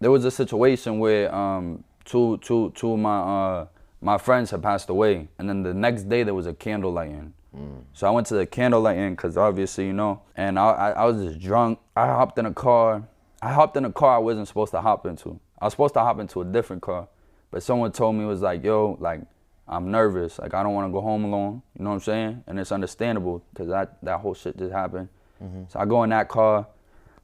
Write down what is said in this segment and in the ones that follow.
there was a situation where two of my friends had passed away, and then the next day there was a candle lighting. So I went to the candle lighting because obviously, you know, and I was just drunk. I hopped in a car I wasn't supposed to hop into. I was supposed to hop into a different car, but someone told me, it was like, yo, like, I'm nervous. Like, I don't want to go home alone. You know what I'm saying? And it's understandable because that whole shit just happened. So I go in that car.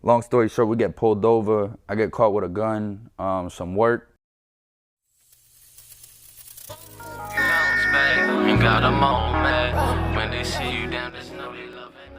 Long story short, we get pulled over. I get caught with a gun, some work. Bounce back, ain't got a moment. When they see you down, just know they love it.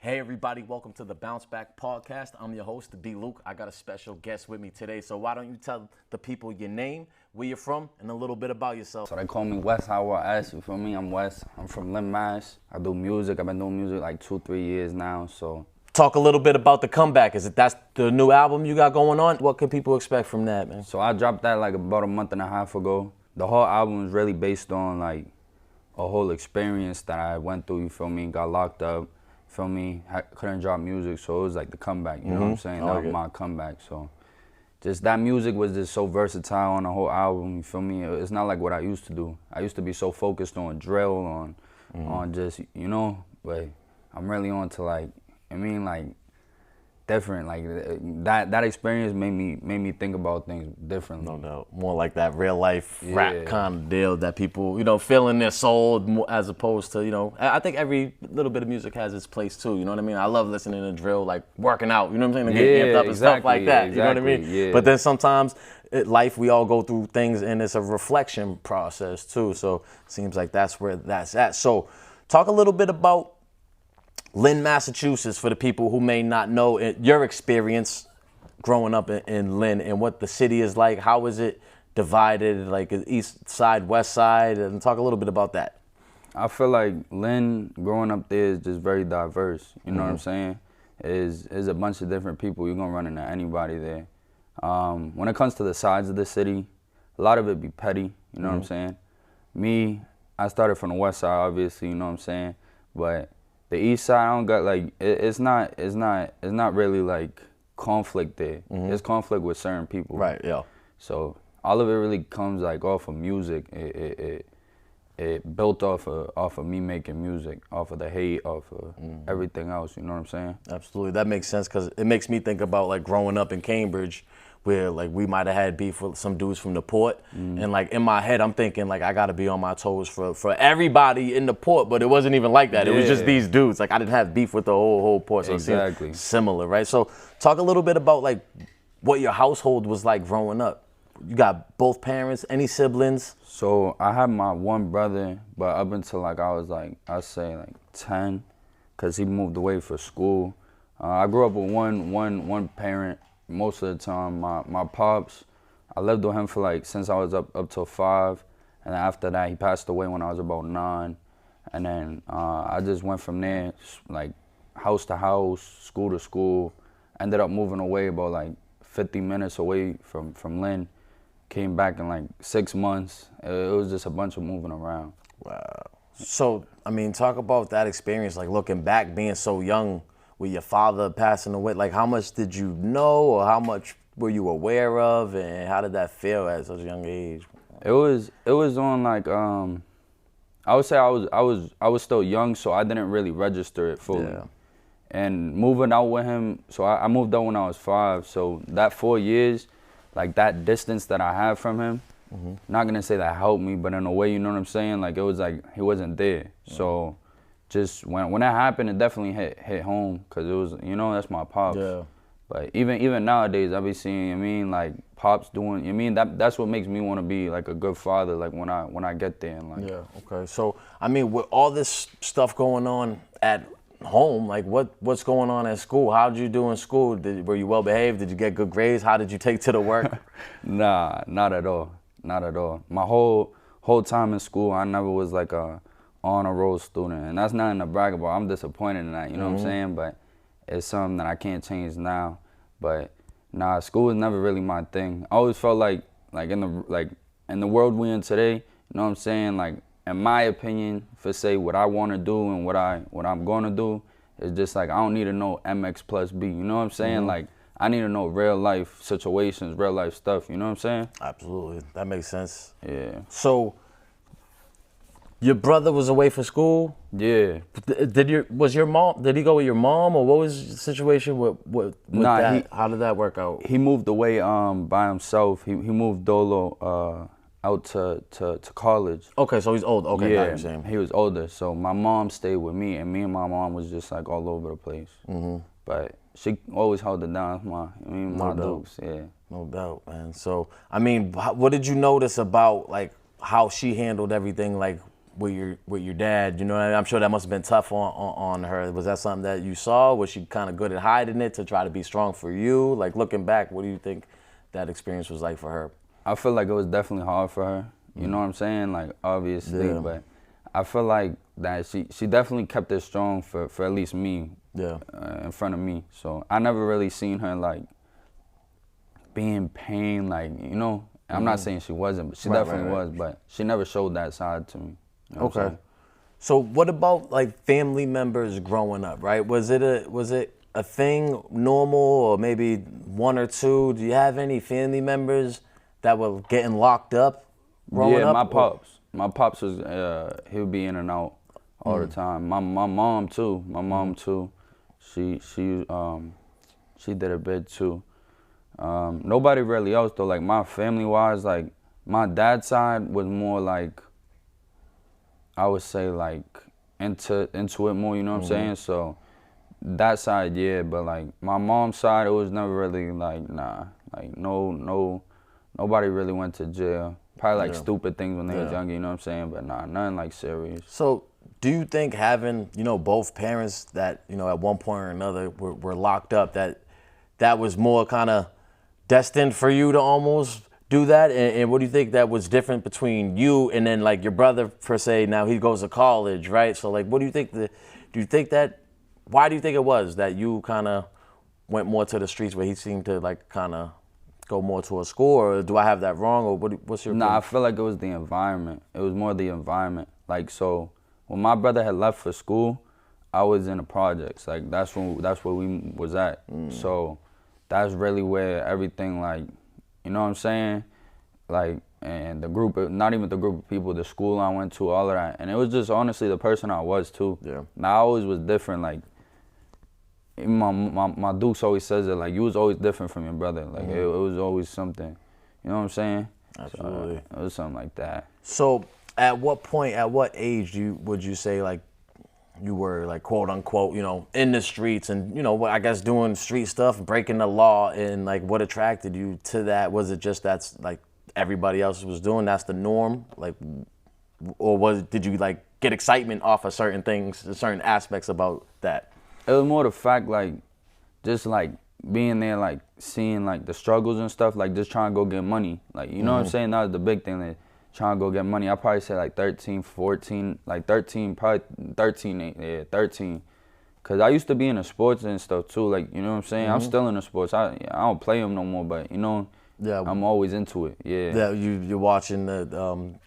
Hey everybody, welcome to the Bounce Back Podcast. I'm your host, D. Luke. I got a special guest with me today. So why don't you tell the people your name, where you're from, and a little bit about yourself. So they call me Wes Howard S. You feel me? I'm Wes. I'm from Lynn, Mass. I do music. I've been doing music like 2-3 years now. So Talk a little bit about the comeback. That's the new album you got going on? What can people expect from that, man? I dropped that like about a month and a half ago. The whole album is really based on like a whole experience that I went through. You feel me? Got locked up. Feel me? I couldn't drop music, so it was like the comeback. You know what I'm saying? That was my comeback. So just that music was just so versatile on the whole album. You feel me? It's not like what I used to do. I used to be so focused on drill, on just, you know, but I'm really on to like, I mean, like different. Like that experience made me think about things differently. No doubt. More like that real life rap kind of deal that people, you know, feel in their soul as opposed to, you know, I think every little bit of music has its place too, you know what I mean? I love listening to drill, like working out, you know what I'm saying? To get amped up and stuff like that, you know what I mean? Yeah. But then sometimes life, we all go through things and it's a reflection process too. So it seems like that's where that's at. So talk a little bit about Lynn, Massachusetts, for the people who may not know your experience growing up in Lynn and what the city is like. How is it divided, like east side, west side, and talk a little bit about that. I feel like Lynn, growing up there, is just very diverse. You know what I'm saying? Is a bunch of different people. You're gonna run into anybody there. When it comes to the sides of the city, a lot of it be petty. You know what I'm saying? Me, I started from the west side, obviously. You know what I'm saying? But the east side, I don't got like it's not really like conflict there. There's conflict with certain people. Right. Yeah. So all of it really comes like off of music. It built off of me making music, off of the hate, off of everything else. You know what I'm saying? Absolutely. That makes sense because it makes me think about like growing up in Cambridge, where like we might have had beef with some dudes from the port, and like in my head I'm thinking like I gotta be on my toes for everybody in the port, but it wasn't even like that. It was just these dudes. Like I didn't have beef with the whole port, so exactly. It seemed similar, right? So talk a little bit about like what your household was like growing up. You got both parents, any siblings? So I had my one brother, but up until like I was like, I'd say like 10, cause he moved away for school. I grew up with one parent. Most of the time, my pops, I lived with him for like, since I was up till 5, and after that he passed away when I was about 9, and then I just went from there, like house to house, school to school, ended up moving away about like 50 minutes away from Lynn, came back in like 6 months. It was just a bunch of moving around. Wow. So, I mean, talk about that experience, like looking back, being so young, with your father passing away, like how much did you know or how much were you aware of, and how did that feel at such a young age? It was on like I would say I was still young, so I didn't really register it fully. Yeah. And moving out with him, so I moved out when I was 5, so that 4 years, like that distance that I had from him, not gonna say that helped me, but in a way, you know what I'm saying? Like it was like he wasn't there. So just when that happened, it definitely hit home, cause it was, you know, that's my pops. Yeah. But even nowadays, I be seeing, I mean, like pops doing, I mean, that's what makes me want to be like a good father, like when I get there and like. Yeah. Okay. So I mean, with all this stuff going on at home, like what's going on at school? How did you do in school? Were you well behaved? Did you get good grades? How did you take to the work? Nah, not at all. Not at all. My whole time in school, I never was like a honor roll student, and that's nothing to brag about. I'm disappointed in that, you know what I'm saying? But it's something that I can't change now. But nah, school was never really my thing. I always felt like in the world we in today, you know what I'm saying? Like in my opinion, for say what I want to do and what I'm going to do, It's just like I don't need to know MX plus B. You know what I'm saying? Like I need to know real life situations, real life stuff. You know what I'm saying? Absolutely, that makes sense. Yeah. So, your brother was away for school. Yeah. Did your mom? Did he go with your mom, or what was the situation with Nah, that? How did that work out? He moved away by himself. He moved dolo out to college. Okay, so he's old. Okay, Yeah, now you're saying. he was older. So my mom stayed with me, and me and my mom was just like all over the place. But she always held it down. My dukes, yeah. No doubt, man. So, I mean, what did you notice about like how she handled everything, like with your dad? You know, I'm sure that must have been tough on her. Was that something that you saw? Was she kind of good at hiding it to try to be strong for you? Like looking back, what do you think that experience was like for her? I feel like it was definitely hard for her. You know what I'm saying? Like obviously, Yeah. but I feel like that she definitely kept it strong for at least me. Yeah. In front of me. So I never really seen her like be in pain, like, you know. I'm not saying she wasn't, but she definitely was, but she never showed that side to me. You know what I'm saying? So what about like family members growing up, right? Was it a thing normal, or maybe one or two? Do you have any family members that were getting locked up growing up? Yeah, my pops was he would be in and out all the time. My mom too. My mom too. She did a bit too. Nobody really else though. Like my family wise, like my dad's side was more like, I would say like into it more. You know what I'm saying? So that side, yeah. But like my mom's side, it was never really like like nobody really went to jail. Probably like stupid things when they was younger. You know what I'm saying? But nothing like serious. So do you think having, you know, both parents that, you know, at one point or another were locked up, that was more kind of destined for you to almost do that? And what do you think that was different between you and then like your brother per se? Now he goes to college, right? So like, what do you think why do you think it was that you kind of went more to the streets where he seemed to like kind of go more to a school? Or do I have that wrong? Or what's your opinion? I feel like it was the environment. It was more the environment. Like, so when my brother had left for school, I was in the projects. Like that's where we was at. So that's really where everything, like, you know what I'm saying? Like, and the group, not even the group of people, the school I went to, all of that. And it was just honestly the person I was too. Yeah. Now I always was different. Like, my Dukes always says it, like, you was always different from your brother. Like, it was always something. You know what I'm saying? Absolutely. So, it was something like that. So at what point, at what age would you say like you were like quote unquote, you know, in the streets and, you know, I guess doing street stuff, breaking the law, and like what attracted you to that? Was it just that's like everybody else was doing, that's the norm? Like, or did you like get excitement off of certain things, certain aspects about that? It was more the fact, like, just like being there, like seeing like the struggles and stuff, like just trying to go get money. Like, you know what I'm saying? That was the big thing, like trying to go get money. I probably say like 13, 14, like 13, probably 13, yeah, 13. Cause I used to be in the sports and stuff too, like, you know what I'm saying? I'm still in the sports. I don't play them no more, but you know, I'm always into it. Yeah. Yeah, you're watching the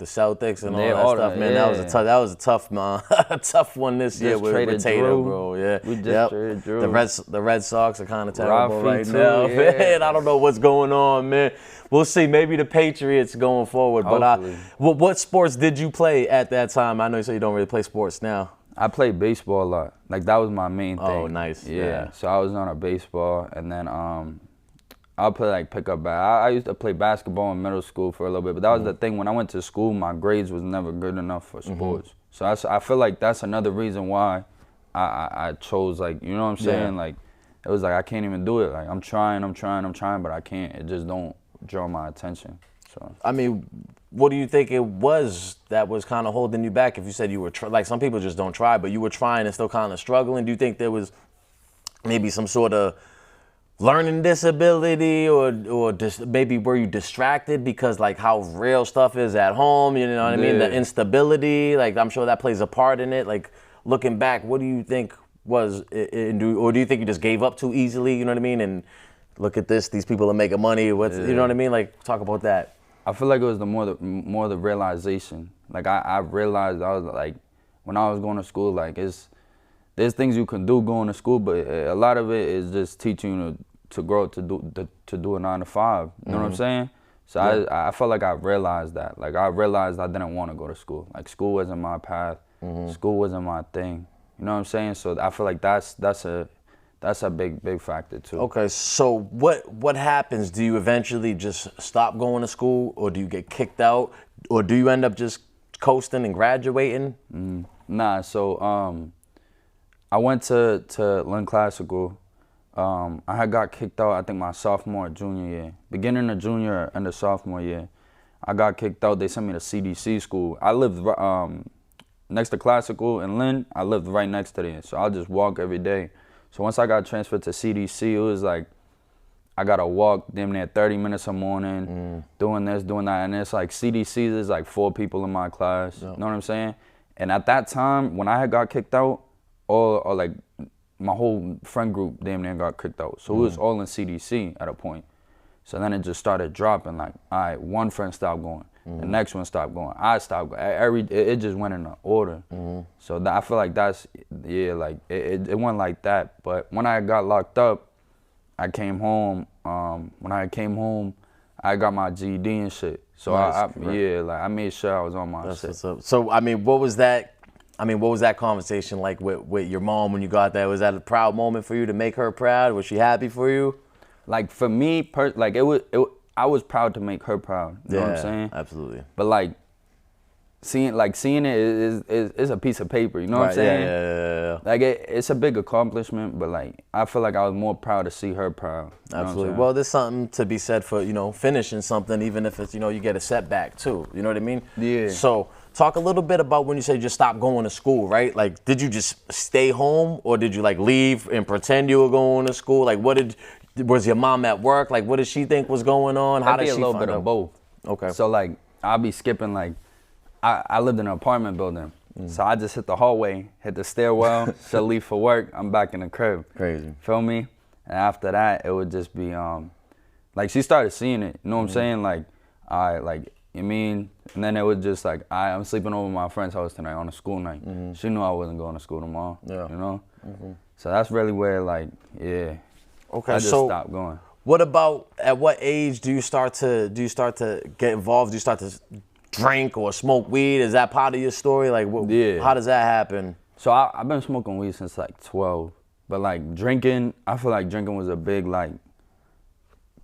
Celtics and all Yeah, that all stuff, that, man. yeah. That was a tough man, a tough one this year with traded Tatum, Drew. bro. Yeah, We just traded Drew. The Red Sox are kind of terrible Rafi right too, now, yeah. man. I don't know what's going on, man. We'll see. Maybe the Patriots going forward. Hopefully. But what sports did you play at that time? I know you say you don't really play sports now. I played baseball a lot. Like, that was my main thing. Oh, nice. Yeah. So I was on a baseball, and then I'll play like pickup bat. I used to play basketball in middle school for a little bit, but that was the thing. When I went to school, my grades was never good enough for sports. So I feel like that's another reason why I chose, like, you know what I'm saying? Like, it was like I can't even do it. Like, I'm trying, but I can't. It just don't draw my attention. So I mean, what do you think it was that was kind of holding you back? If you said you were like, some people just don't try, but you were trying and still kind of struggling. Do you think there was maybe some sort of learning disability, or maybe were you distracted because like how real stuff is at home? You know what I mean? The instability, like I'm sure that plays a part in it. Like looking back, what do you think was, or do you think you just gave up too easily? You know what I mean? And look at this, these people are making money. You know what I mean? Like talk about that. I feel like it was the more the realization. Like I realized, I was like, when I was going to school, like there's things you can do going to school, but a lot of it is just teaching you to grow to do a 9 to 5. You know what I'm saying? So I felt like I realized that. Like I realized I didn't want to go to school. Like school wasn't my path. School wasn't my thing. You know what I'm saying? So I feel like that's a big factor too. Okay, so what happens? Do you eventually just stop going to school, or do you get kicked out, or do you end up just coasting and graduating? Nah, so I went to Lynn Classical. I had got kicked out, I think my sophomore or junior year. Beginning of junior, end of sophomore year. I got kicked out. They sent me to CDC school. I lived next to Classical in Lynn. I lived right next to there, so I'll just walk every day. So once I got transferred to CDC, it was like I gotta walk damn near 30 minutes a morning, doing this, doing that, and it's like CDC, there's like 4 people in my class. You know what I'm saying? And at that time, when I had got kicked out, or like my whole friend group damn near got kicked out. So it was all in CDC at a point. So then it just started dropping. Like, all right, one friend stopped going, the next one stopped going, I stopped going. It just went in order. So I feel like that's, like it went like that. But when I got locked up, I came home. When I came home, I got my GED and shit. So Nice, I made sure I was on my That's shit. what's up. So what was that conversation like with your mom when you got that? Was that a proud moment for you to make her proud? Was she happy for you? Like for me, I was proud to make her proud. You know what I'm saying? Absolutely. But like seeing it is a piece of paper. You know what I'm saying? Yeah. Like it's a big accomplishment, but like I feel like I was more proud to see her proud. Absolutely. Well, there's something to be said for, finishing something, even if it's, you get a setback too. You know what I mean? Yeah. So talk a little bit about when you say you just stopped going to school, right? Like, did you just stay home, or did you like leave and pretend you were going to school? Like, was your mom at work? Like, what did she think was going on? How did she a little find bit out? of both. Okay. So like I'll be skipping like I lived in an apartment building. So I just hit the hallway, hit the stairwell, she'll leave for work, I'm back in the crib. Crazy. Feel me? And after that, it would just be, like she started seeing it, you know what I'm saying? Like, you mean? And then it was just like, I'm sleeping over at my friend's house tonight on a school night. She knew I wasn't going to school tomorrow, you know? So that's really where like, Okay, I just stopped going. What about, at what age do you start to get involved? Do you start to drink or smoke weed? Is that part of your story? Like, how does that happen? So I've been smoking weed since like 12, but like drinking, I feel like drinking was a big like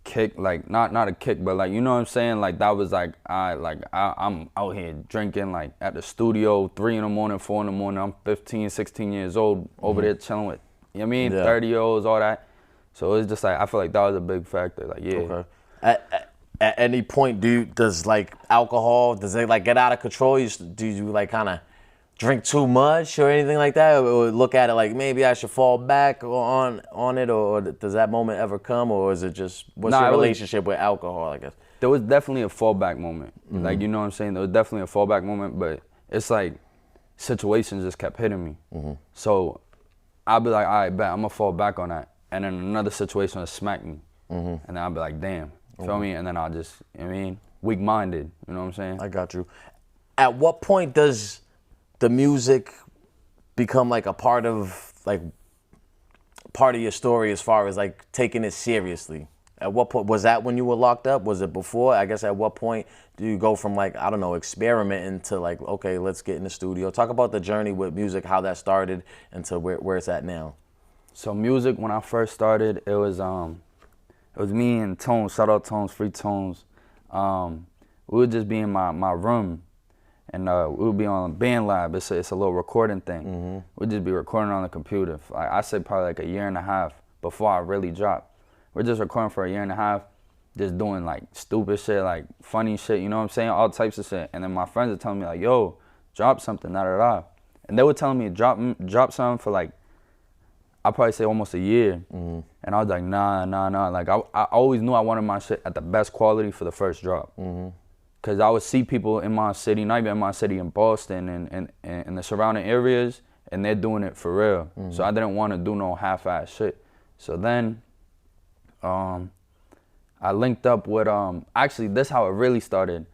kick, like not a kick, but like, you know what I'm saying? Like that was like, I'm out here drinking like at the studio, 3 in the morning, 4 in the morning. I'm 15, 16 years old over there chilling with, you know what I mean? 30-year-olds, all that. So it's just like, I feel like that was a big factor. Like, Okay. At any point, does like alcohol, does it like get out of control? Do you like kind of drink too much or anything like that? Or look at it like maybe I should fall back on it? Or does that moment ever come? Or is it just, what's your relationship with alcohol, I guess? There was definitely a fallback moment. Like, you know what I'm saying? There was definitely a fallback moment, but it's like situations just kept hitting me. So I'll be like, all right, bet, I'm gonna fall back on that. And then another situation will smack me. And then I'll be like, damn. Feel me? And then I'll just, you know what I mean? Weak-minded, you know what I'm saying? I got you. At what point does the music become like a part of your story as far as like taking it seriously? At what point, was that when you were locked up? Was it before? I guess at what point do you go from like, I don't know, experimenting to like, okay, let's get in the studio? Talk about the journey with music, how that started and to where it's at now. So music, when I first started, it was me and Tones, shout out Tones, Free Tones. We would just be in my room, and we would be on BandLab. It's a little recording thing. We'd just be recording on the computer. I say probably like a year and a half before I really dropped. We're just recording for a year and a half, just doing like stupid shit, like funny shit, you know what I'm saying? All types of shit. And then my friends are telling me like, yo, drop something, da-da-da. And they were telling me drop something for like, I'd probably say almost a year. And I was like, nah. Like, I always knew I wanted my shit at the best quality for the first drop. Because I would see people in my city, not even in my city, in Boston and in the surrounding areas, and they're doing it for real. So I didn't want to do no half-ass shit. So then I linked up with, actually, this is how it really started.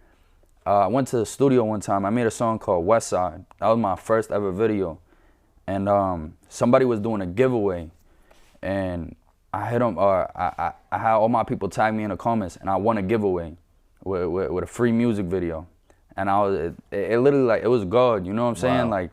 I went to the studio one time. I made a song called West Side. That was my first ever video. and somebody was doing a giveaway, and I hit them. I had all my people tag me in the comments, and I won a giveaway with a free music video, and it literally like it was God. You know what I'm saying? Wow. Like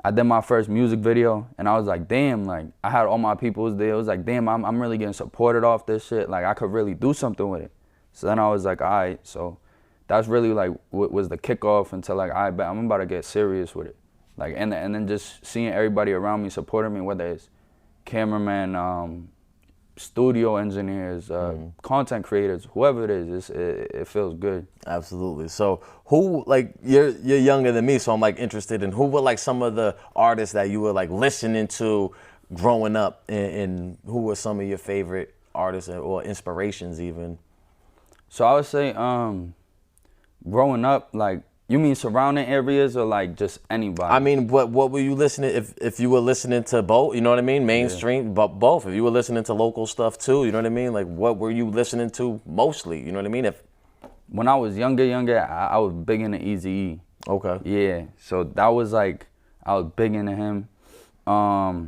I did my first music video, and I was like, damn, like I had all my people there. It was like, damn, I'm really getting supported off this shit. Like I could really do something with it. So then I was like, all right, so that's really like what was the kickoff into like, all right, I'm about to get serious with it. Like and then just seeing everybody around me supporting me, whether it's cameraman, studio engineers, content creators, whoever it is, it feels good. Absolutely. So who, like, you're younger than me, so I'm like interested in who were like some of the artists that you were like listening to growing up, and who were some of your favorite artists or inspirations even? So I would say growing up, like, you mean surrounding areas or like just anybody? I mean, what were you listening, if you were listening to both, you know what I mean? Mainstream, but both. If you were listening to local stuff too, you know what I mean? Like, what were you listening to mostly, you know what I mean? When I was younger, I was big into Eazy-E. Okay. Yeah, so that was like, I was big into him. A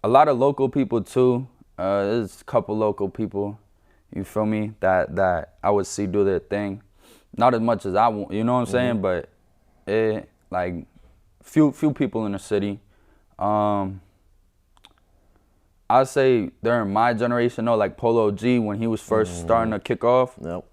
lot of local people too. There's a couple local people, you feel me, that I would see do their thing. Not as much as I want, you know what I'm saying? But like few people in the city. I'd say during my generation though, like Polo G, when he was first starting to kick off. Yep.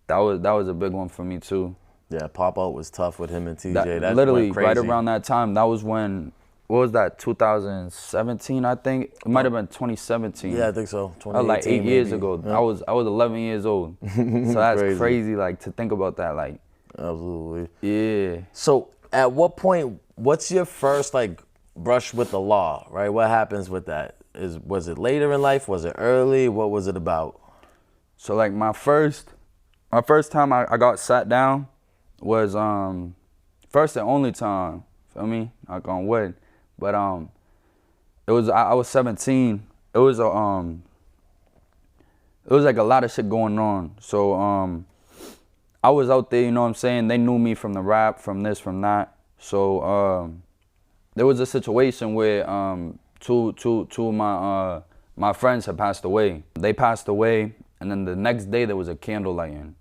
That was a big one for me too. Yeah, Pop Out was tough with him and TJ. That literally right around that time. That was when, what was that? 2017, I think. It might have been 2017. Yeah, I think so. That was like 8 years ago. Yeah. I was 11 years old. So that's crazy, like, to think about that. Like, absolutely. yeah. So at what point, what's your first like brush with the law, right? What happens with that? Was it later in life? Was it early? What was it about? So like my first time I got sat down was first and only time, feel me? Knock on wood. But it was I was 17. It was like a lot of shit going on. So I was out there, you know what I'm saying? They knew me from the rap, from this, from that. So there was a situation where two of my friends had passed away. They passed away, and then the next day there was a candle lighting.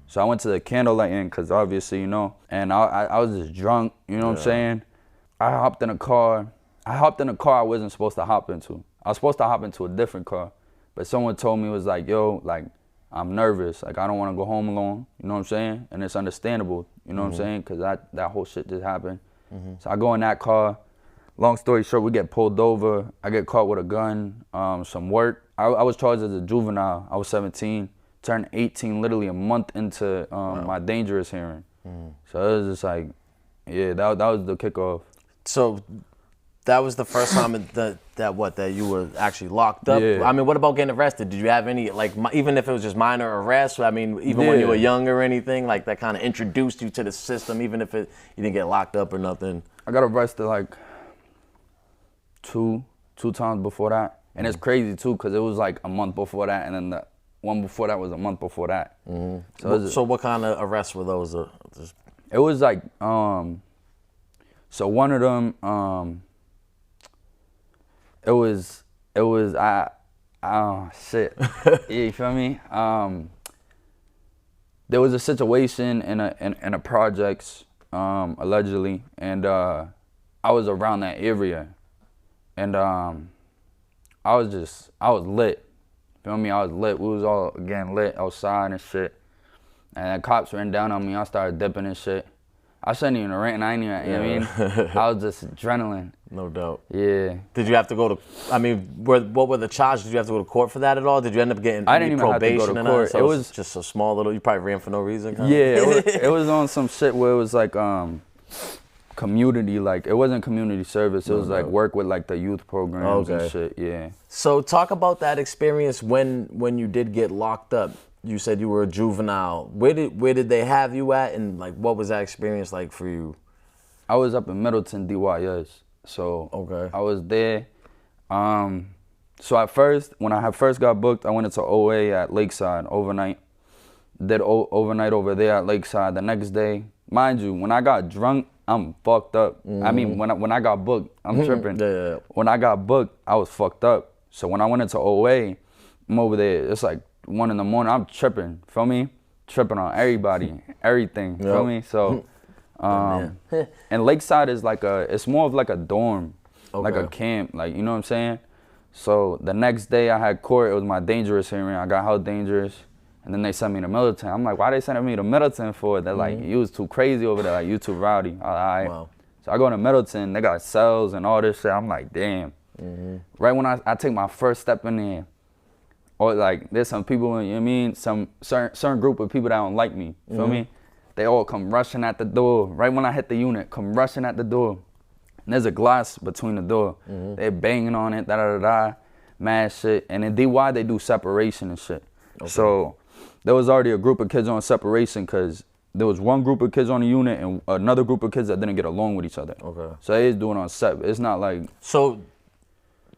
So I went to the candle lighting because obviously, you know, and I was just drunk, you know what I'm saying? I hopped in a car I wasn't supposed to hop into. I was supposed to hop into a different car, but someone told me, was like, yo, like, I'm nervous. Like, I don't want to go home alone, you know what I'm saying? And it's understandable, you know what I'm saying? Because that whole shit just happened. So I go in that car. Long story short, we get pulled over. I get caught with a gun, some work. I was charged as a juvenile. I was 17, turned 18 literally a month into my dangerous hearing. So it was just like, yeah, that was the kickoff. So that was the first time that you were actually locked up? Yeah. I mean, what about getting arrested? Did you have any, like, even if it was just minor arrests, I mean, even when you were younger or anything, like that kind of introduced you to the system, even if you didn't get locked up or nothing? I got arrested like two times before that. And it's crazy too, because it was like a month before that, and then the one before that was a month before that. So what kind of arrests were those? It was like, so one of them, it was shit. You feel me? There was a situation in a projects, allegedly, and I was around that area, and I was lit. Feel me? I was lit. We was all again lit outside and shit. And the cops ran down on me. I started dipping and shit. I shouldn't even rant. I ain't even, you know what I mean? I was just adrenaline. No doubt. Yeah. Did you have to go to, I mean, what were the charges? Did you have to go to court for that at all? Did you end up getting I didn't even have to go to court. So it was just a small little, you probably ran for no reason? Yeah, it was on some shit where it was like community, like, it wasn't community service. It was like work with like the youth programs and shit, yeah. So talk about that experience when you did get locked up. You said you were a juvenile. Where did they have you at, and like what was that experience like for you? I was up in Middleton, DYS. So I was there. So at first, when I first got booked, I went into OA at Lakeside overnight. Did overnight over there at Lakeside. The next day, mind you, when I got drunk, I'm fucked up. I mean, when I got booked, I'm tripping. Yeah. When I got booked, I was fucked up. So when I went into OA, I'm over there. It's like 1 in the morning. I'm tripping. Feel me? Tripping on everybody, everything. Feel me? So, and Lakeside is like it's more of like a dorm, like a camp. Like, you know what I'm saying? So the next day I had court. It was my dangerous hearing. I got held dangerous. And then they sent me to Middleton. I'm like, why they sending me to Middleton for? They're like, you was too crazy over there. Like, you too rowdy. All right. Wow. So I go to Middleton. They got cells and all this shit. I'm like, damn. Right when I take my first step in there, or like, there's some people, you know what I mean? Some certain group of people that don't like me. Feel me? They all come rushing at the door. Right when I hit the unit, come rushing at the door. And there's a glass between the door. They're banging on it, da-da-da-da, mad shit. And in DY, they do separation and shit. So there was already a group of kids on separation because there was one group of kids on the unit and another group of kids that didn't get along with each other. So they is doing on set. It's not like... So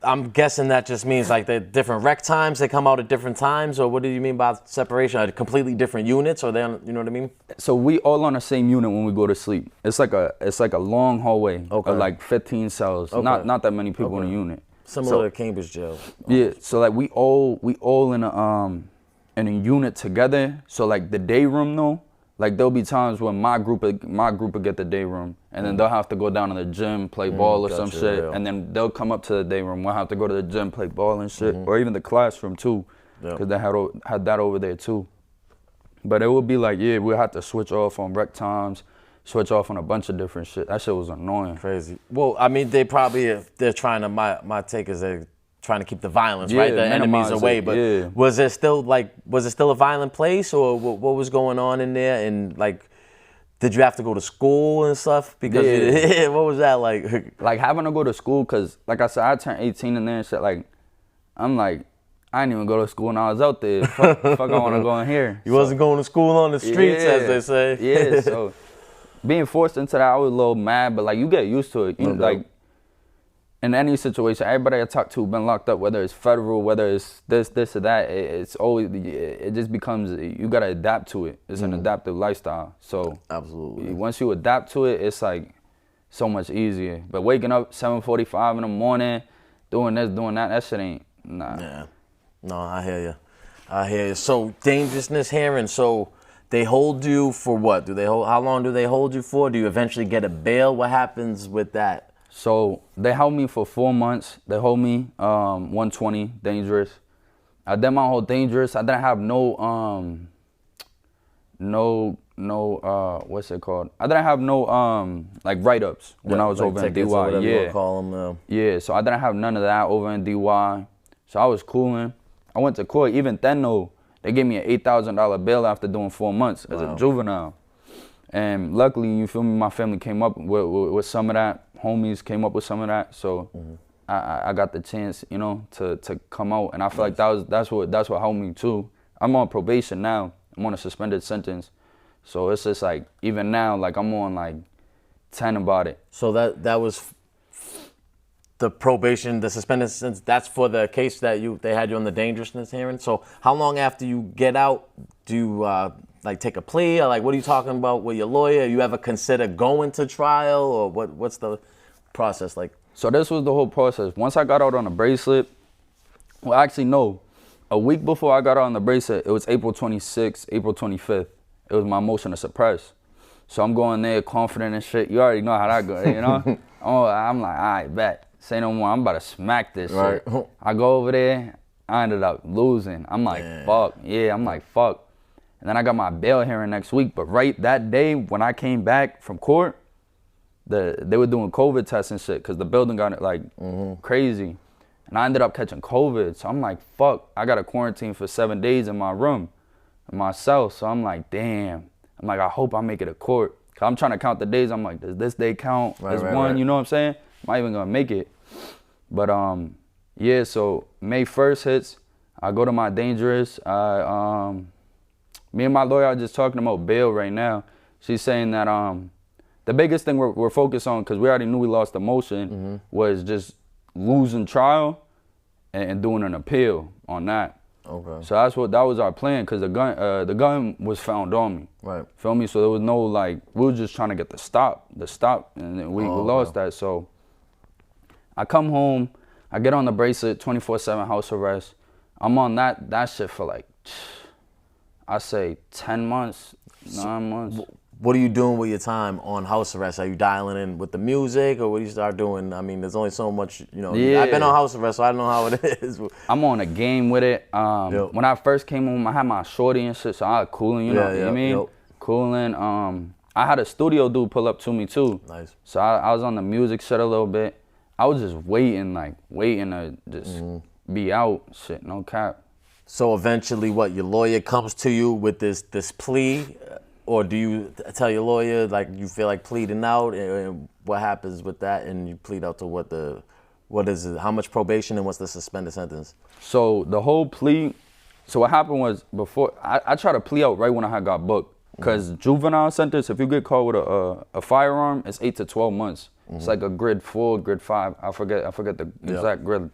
I'm guessing that just means like the different rec times, they come out at different times, or what do you mean by separation? Are they completely different units, or they on, you know what I mean? So we all on the same unit when we go to sleep. It's like a long hallway of like 15 cells. Not that many people in the unit. Similar to Cambridge jail. Yeah, so like we all in a unit together. So like the day room though, like there'll be times when my group will get the day room, and then they'll have to go down to the gym, play ball or some shit, and then they'll come up to the day room. We'll have to go to the gym, play ball and shit, or even the classroom too, because they had that over there too. But it would be like, yeah, we'll have to switch off on rec times, switch off on a bunch of different shit. That shit was annoying. Crazy. Well, I mean, they probably, if they're trying to, my take is they're trying to keep the violence, right? The enemies away. But was it still a violent place, or what was going on in there? And like, did you have to go to school and stuff? Because what was that like? Like having to go to school, cause like I said, I turned 18 in there and shit. Like, I'm like, I didn't even go to school when I was out there. Fuck, I want to go in here. You wasn't going to school on the streets, as they say. Yeah, so being forced into that, I was a little mad, but like you get used to it. You know, like in any situation, everybody I talk to been locked up, whether it's federal, whether it's this or that. It's always, it just becomes, you gotta adapt to it. It's an adaptive lifestyle. So absolutely, once you adapt to it, it's like so much easier. But waking up 7:45 in the morning, doing this, doing that, that shit ain't, nah. Yeah, no, I hear you. So dangerousness hearing. So they hold you for what? How long do they hold you for? Do you eventually get a bail? What happens with that? So they held me for 4 months. They hold me 120 dangerous. I did my whole dangerous. I didn't have no what's it called? I didn't have no like write-ups when I was like over in DY. You call them. Yeah, so I didn't have none of that over in DY. So I was cooling. I went to court. Even then though, they gave me an $8,000 bail after doing 4 months as a juvenile. And luckily, you feel me, my family came up with some of that. Homies came up with some of that. So I got the chance, you know, to come out. And I feel like that's what helped me too. I'm on probation now. I'm on a suspended sentence. So it's just like, even now, like I'm on like 10 about it. So that was the probation, the suspended sentence, that's for the case that they had you on the dangerousness hearing. So how long after you get out do you like take a plea, or like what are you talking about with your lawyer? You ever consider going to trial, or what's the process like? So this was the whole process. Once I got out on the bracelet, well actually no, a week before I got out on the bracelet, it was April 26th, April 25th. It was my motion to suppress. So I'm going there confident and shit. You already know how that goes, you know? I'm like, all right, bet. Say no more. I'm about to smack this shit. I go over there. I ended up losing. I'm like, fuck. Yeah, I'm like, fuck. And then I got my bail hearing next week. But right that day when I came back from court, they were doing COVID tests and shit because the building got like crazy. And I ended up catching COVID. So I'm like, fuck. I got to quarantine for 7 days in my room, in my cell. So I'm like, damn. I'm like, I hope I make it to court. Cause I'm trying to count the days. I'm like, does this day count as one? You know what I'm saying? Am I even gonna make it? But yeah, so May 1st hits. I go to my dangerous. Me and my lawyer are just talking about bail right now. She's saying that the biggest thing we're focused on, because we already knew we lost the motion, was just losing trial and doing an appeal on that. Okay. So that was our plan, because the gun was found on me. Right. Feel me? So there was no, like, we were just trying to get the stop, and then we lost that. So I come home, I get on the bracelet, 24/7 house arrest. I'm on that shit for like, I say 10 months, 9 months. What are you doing with your time on house arrest? Are you dialing in with the music, or what do you start doing? I mean, there's only so much, you know. Yeah. I've been on house arrest, so I don't know how it is. I'm on a game with it. Yep. When I first came home, I had my shorty and shit, so I was cooling, you know what I mean? Yep. Cooling. I had a studio dude pull up to me too. Nice. So I was on the music shit a little bit. I was just waiting to just be out, shit, no cap. So eventually, what, your lawyer comes to you with this plea, or do you tell your lawyer, like, you feel like pleading out, and what happens with that, and you plead out to what is it, how much probation, and what's the suspended sentence? So the whole plea, so what happened was, before, I tried to plea out right when I had got booked, because juvenile sentence, if you get caught with a firearm, it's 8 to 12 months. It's like a grade 4, grade 5, I forget the exact grade,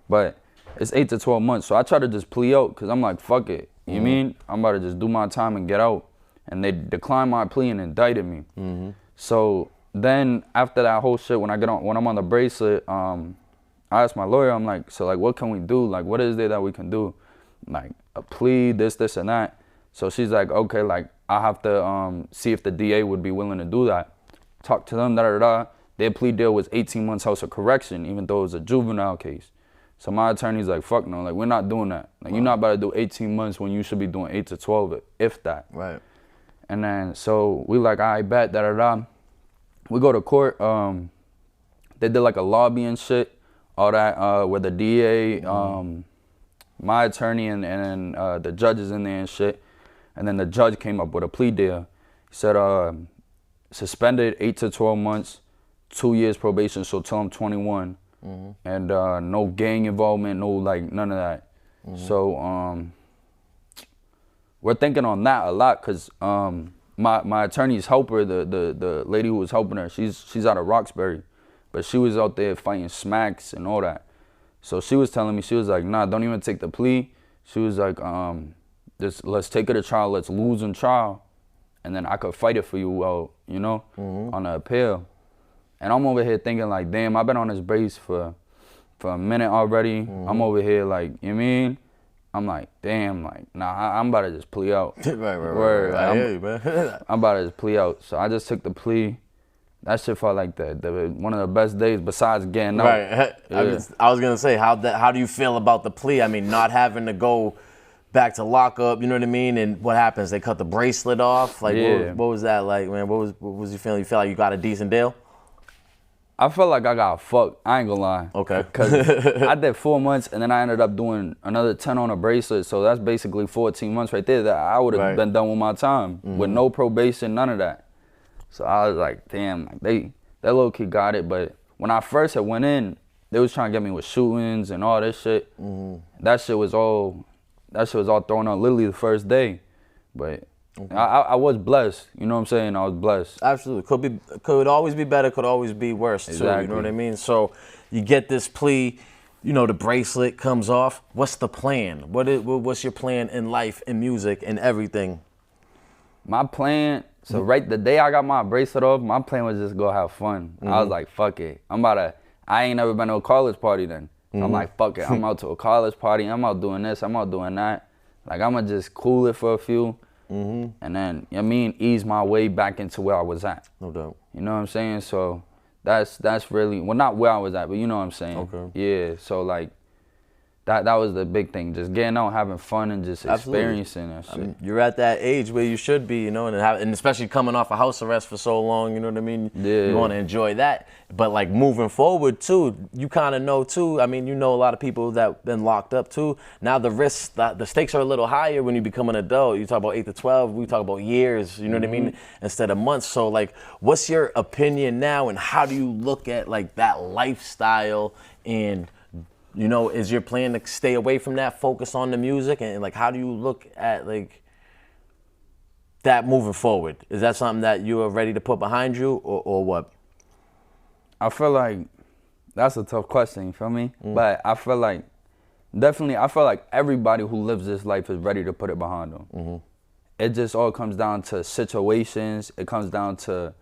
but it's 8 to 12 months. So I tried to just plea out, because I'm like, fuck it, you mean? I'm about to just do my time and get out. And they declined my plea and indicted me. So then after that whole shit, when I'm on the bracelet, I asked my lawyer, I'm like, so like, what can we do? Like, what is there that we can do? Like a plea, this, and that. So she's like, okay, like, I have to see if the DA would be willing to do that. Talk to them, Their plea deal was 18 months house of correction, even though it was a juvenile case. So my attorney's like, fuck no, like, we're not doing that. Like, you're not about to do 18 months when you should be doing 8 to 12, if that. Right. And then, so we like, I bet, We go to court. They did like a lobby and shit, all that, where the DA, my attorney, and the judges in there and shit. And then the judge came up with a plea deal. He said, suspended 8 to 12 months, 2 years probation, so till I'm 21. And no gang involvement, no, like, none of that. So, we're thinking on that a lot, because my attorney's helper, the lady who was helping her, she's out of Roxbury, but she was out there fighting smacks and all that. So she was telling me, she was like, nah, don't even take the plea. She was like, just let's take it to trial, let's lose in trial, and then I could fight it for you, on the appeal. And I'm over here thinking like, damn, I've been on this brace for a minute already. I'm over here like, you mean? I'm like, damn, like, nah, I'm about to just plea out. Right. I hear you, man. I'm about to just plea out. So I just took the plea. That shit felt like one of the best days besides getting out. Right. Yeah. I was gonna say, how do you feel about the plea? I mean, not having to go back to lockup, you know what I mean? And what happens? They cut the bracelet off. Like, what was that like, man? What was you feeling? You feel like you got a decent deal? I felt like I got fucked. I ain't gonna lie. Okay. Because I did 4 months, and then I ended up doing another 10 on a bracelet. So that's basically 14 months right there that I would have been done with my time with no probation, none of that. So I was like, damn, like that little kid got it. But when I first had went in, they was trying to get me with shootings and all this shit. That shit was all thrown out literally the first day. But I was blessed, you know what I'm saying? I was blessed. Absolutely. Could always be better, could always be worse too, Exactly. you know what I mean? So you get this plea, you know, the bracelet comes off. What's the plan? What's your plan in life, in music, and everything? My plan, so the day I got my bracelet off, my plan was just go have fun. I was like, fuck it. I ain't never been to a college party then. So I'm like, fuck it. I'm out to a college party. I'm out doing this. I'm out doing that. Like, I'm going to just cool it for a few. And then, ease my way back into where I was at. No doubt. You know what I'm saying? So that's really, well, not where I was at, but you know what I'm saying? Okay. Yeah, so like, that was the big thing, just getting out, having fun, and just experiencing that shit. I mean, you're at that age where you should be, you know, and especially coming off a house arrest for so long, you know what I mean? Yeah. You want to enjoy that. But like moving forward too, you kind of know too, I mean, you know a lot of people that been locked up too. Now the risks, the stakes are a little higher when you become an adult. You talk about 8 to 12, we talk about years, you know what I mean? Instead of months. So like, what's your opinion now, and how do you look at like that lifestyle, and you know, is your plan to stay away from that, focus on the music, and like, how do you look at like that moving forward? Is that something that you are ready to put behind you, or what? I feel like that's a tough question, you feel me? But I feel like definitely, I feel like everybody who lives this life is ready to put it behind them. Mm-hmm. It just all comes down to situations. It comes down to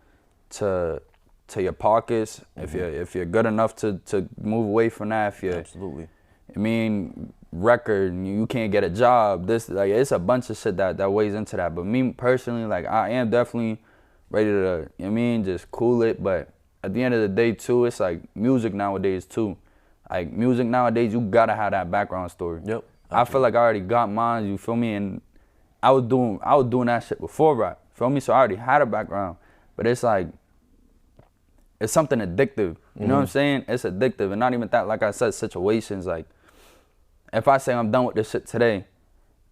your pockets. Mm-hmm. If you're good enough to move away from that. If you're, Absolutely. I mean, record, you can't get a job. This, like, it's a bunch of shit that weighs into that. But me personally, like, I am definitely ready to, you know what I mean, just cool it. But at the end of the day, too, it's like music nowadays, too. Like, music nowadays, you gotta have that background story. Yep. I feel like I already got mine, you feel me? And I was doing that shit before rap, feel me? So I already had a background. But it's like, it's something addictive. You know what I'm saying? It's addictive. And not even that, like I said, situations. Like, if I say I'm done with this shit today,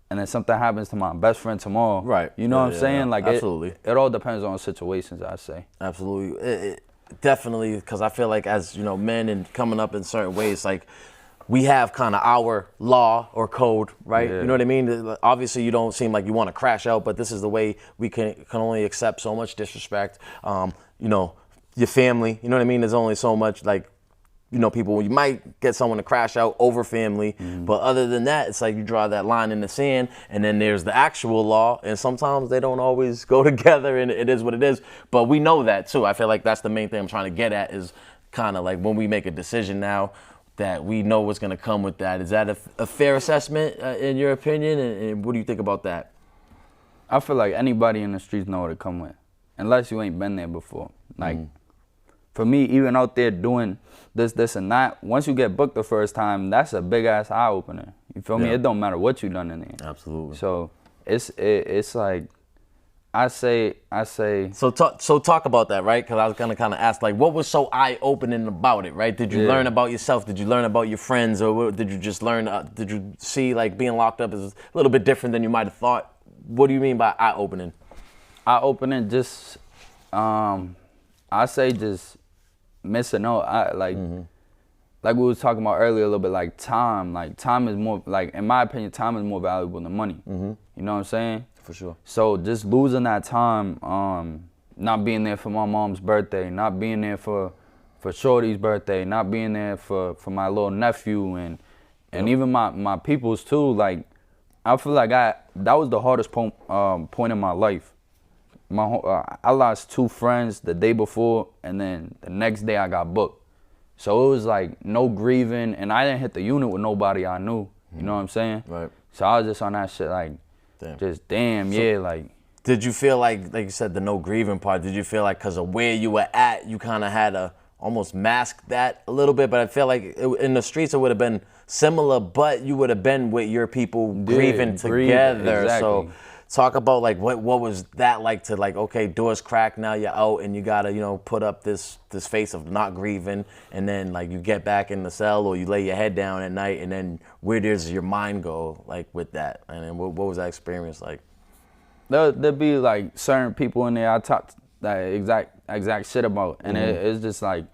and then something happens to my best friend tomorrow, right? You know what I'm saying? Like, absolutely. It all depends on situations, I say. Absolutely. Definitely, because I feel like as, you know, men and coming up in certain ways, like, we have kind of our law or code, right? Yeah. You know what I mean? Obviously, you don't seem like you want to crash out, but this is the way we can only accept so much disrespect. You know, your family, you know what I mean? There's only so much, like, you know, people, you might get someone to crash out over family, but other than that, it's like you draw that line in the sand, and then there's the actual law, and sometimes they don't always go together, and it is what it is. But we know that too. I feel like that's the main thing I'm trying to get at, is kind of like when we make a decision now, that we know what's going to come with that. Is that a fair assessment in your opinion? And what do you think about that? I feel like anybody in the streets know what it come with, unless you ain't been there before. Like, for me, even out there doing this, and that, once you get booked the first time, that's a big-ass eye-opener. You feel me? It don't matter what you done in there. Absolutely. So, it's like, I say. So talk about that, right? Because I was gonna kind of ask, like, what was so eye-opening about it, right? Did you learn about yourself? Did you learn about your friends, or did you just learn? Did you see, like, being locked up is a little bit different than you might have thought? What do you mean by eye-opening? Eye-opening, just, I say just missing out. Like we was talking about earlier a little bit, like time. Like, time is more, like, in my opinion, time is more valuable than money. You know what I'm saying? For sure. So just losing that time, not being there for my mom's birthday, not being there for Shorty's birthday, not being there for my little nephew, and even my peoples too. Like, I feel like that was the hardest point in my life. I lost 2 friends the day before, and then the next day I got booked. So it was like no grieving, and I didn't hit the unit with nobody I knew. You know what I'm saying? Right. So I was just on that shit, like, just damn, yeah, like. Did you feel like you said, the no grieving part, did you feel like because of where you were at, you kind of had to almost mask that a little bit? But I feel like in the streets it would have been similar, but you would have been with your people grieving together. Exactly. So talk about, like, what was that like to, like, okay, doors cracked, now you're out and you gotta, you know, put up this face of not grieving, and then, like, you get back in the cell or you lay your head down at night, and then where does your mind go, like, with that? And then what was that experience like? There'd be, like, certain people in there I talked that exact shit about, and it's just like,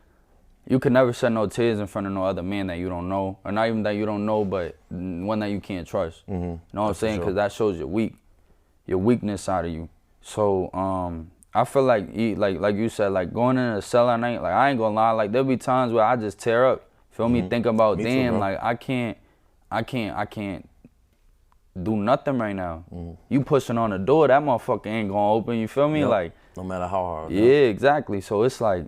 you could never shed no tears in front of no other man that you don't know, or not even that you don't know, but one that you can't trust. You know what I'm saying? Because that shows your weakness out of you. So I feel like you said, like, going in a cell at night, like, I ain't gonna lie, like, there'll be times where I just tear up. Feel me? Think about, Me damn, too, like, I can't do nothing right now. You pushing on the door, that motherfucker ain't gonna open. You feel me? Yep. Like, no matter how hard. Yeah, exactly. So it's like,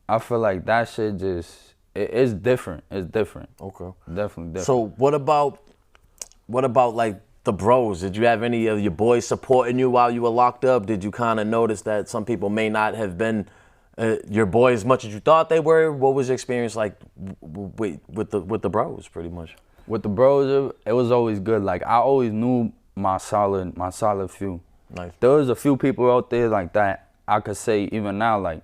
I feel like that shit just, it's different. It's different. Okay. Definitely different. So what about like the bros? Did you have any of your boys supporting you while you were locked up? Did you kind of notice that some people may not have been your boys as much as you thought they were? What was your experience like with the bros, pretty much? With the bros, it was always good. Like, I always knew my solid few. Nice. There was a few people out there like that I could say even now, like,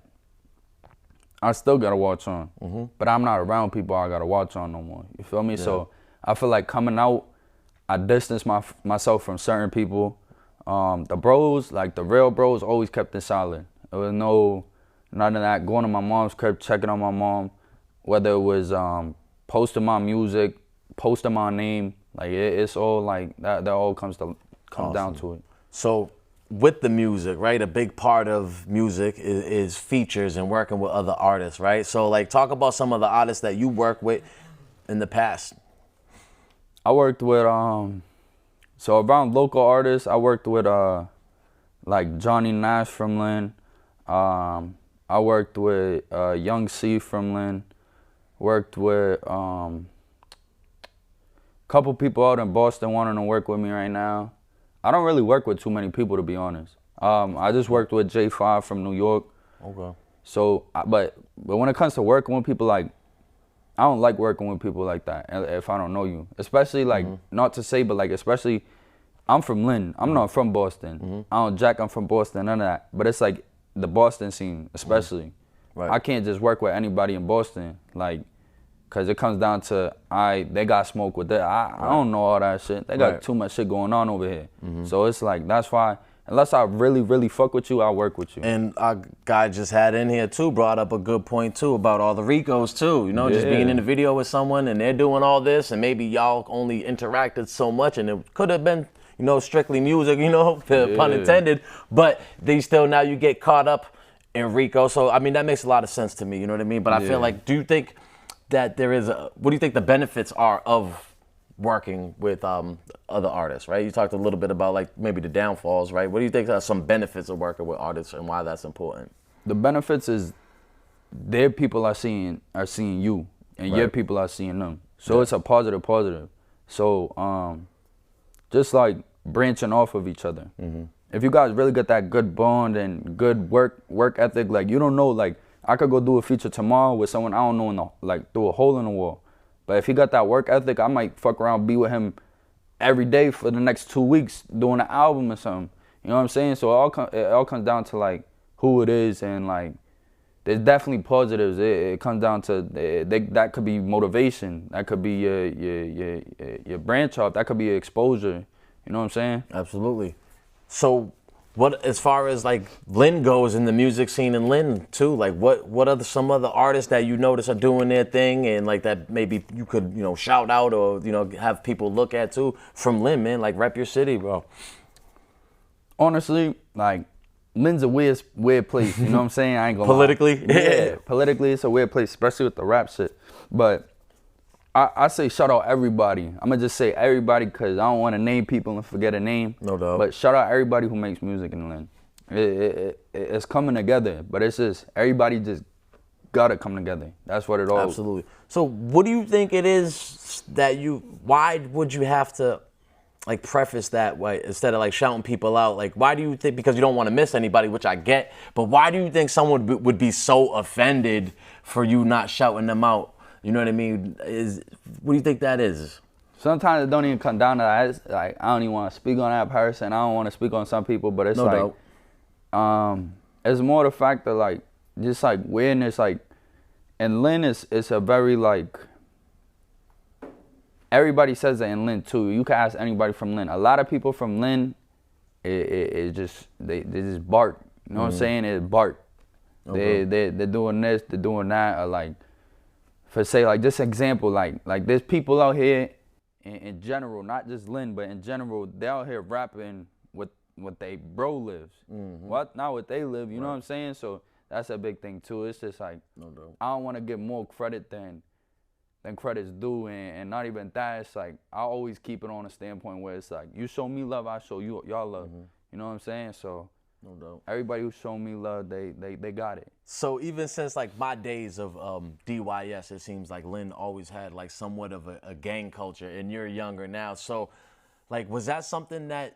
I still gotta watch on, but I'm not around people I gotta watch on no more. You feel me? Yeah. So I feel like coming out, I distanced myself from certain people. The bros, like the real bros, always kept it solid. There was none of that going to my mom's crib, checking on my mom, whether it was posting my music, posting my name. Like, it's all like that all comes Awesome. down to it. So with the music, right, a big part of music is features and working with other artists, right? So, like, talk about some of the artists that you work with in the past. I worked with so around local artists, I worked with like Johnny Nash from Lynn. I worked with Young C from Lynn. Worked with couple people out in Boston wanting to work with me right now. I don't really work with too many people, to be honest. I just worked with J5 from New York. Okay. So, but when it comes to working with people, like, I don't like working with people like that if I don't know you. Especially, like, not to say, but, like, especially, I'm from Lynn. I'm not from Boston. I don't jack, I'm from Boston, none of that. But it's, like, the Boston scene, especially. Right. I can't just work with anybody in Boston, like, because it comes down to, they got smoke with that. I don't know all that shit. They got too much shit going on over here. So it's like, that's why, unless I really, really fuck with you, I'll work with you. And our guy just had in here too, brought up a good point too about all the Ricos too. You know, just being in the video with someone and they're doing all this and maybe y'all only interacted so much and it could have been, you know, strictly music, you know, pun intended, but they still, now you get caught up in Rico. So, I mean, that makes a lot of sense to me, you know what I mean? But I feel like, do you think that there is what do you think the benefits are of working with other artists, right? You talked a little bit about like maybe the downfalls, right? What do you think are some benefits of working with artists and why that's important? The benefits is their people are seeing you and your people are seeing them. So it's a positive. So just like branching off of each other. If you guys really got that good bond and good work ethic, like you don't know, like I could go do a feature tomorrow with someone I don't know like through a hole in the wall. But if he got that work ethic, I might fuck around, be with him every day for the next 2 weeks doing an album or something. You know what I'm saying? So it all comes down to like who it is, and like there's definitely positives. It comes down to that could be motivation, that could be your branch off, that could be your exposure. You know what I'm saying? Absolutely. So what, as far as like Lynn goes in the music scene in Lynn too, like what are some other artists that you notice are doing their thing and like that maybe you could, you know, shout out or, you know, have people look at too from Lynn, man, like rep your city, bro. Honestly, like Lynn's a weird place, you know what I'm saying? I ain't gonna Politically? lie. Yeah, politically it's a weird place, especially with the rap shit. But I say shout out everybody. I'm gonna just say everybody because I don't want to name people and forget a name. No doubt. But shout out everybody who makes music in Lynn. It's coming together, but it's just everybody just gotta come together. That's what it all. Absolutely. So what do you think it is that why would you have to like preface that way instead of like shouting people out? Like why do you think, because you don't want to miss anybody, which I get, but why do you think someone would be so offended for you not shouting them out? You know what I mean? What do you think that is? Sometimes it don't even come down to that. It's like I don't even want to speak on that person. I don't want to speak on some people, but it's No like, it's more the fact that like just like weirdness. Like, and Lynn it's a very like. Everybody says that in Lynn too. You can ask anybody from Lynn. A lot of people from Lynn, it just they just bark. You know what I'm saying? It bark. Okay. They're doing this, they're doing that, or like. For say like this example, like there's people out here in general, not just Lynn, but in general, they out here rapping what they bro lives. What not what they live, you know what I'm saying? So that's a big thing too. It's just like I don't want to get more credit than credit's due, and not even that. It's like I always keep it on a standpoint where it's like you show me love, I show y'all love. You know what I'm saying? So no doubt. Everybody who showed me love, they got it. So even since like my days of DYS, it seems like Lynn always had like somewhat of a gang culture, and you're younger now. So like, was that something that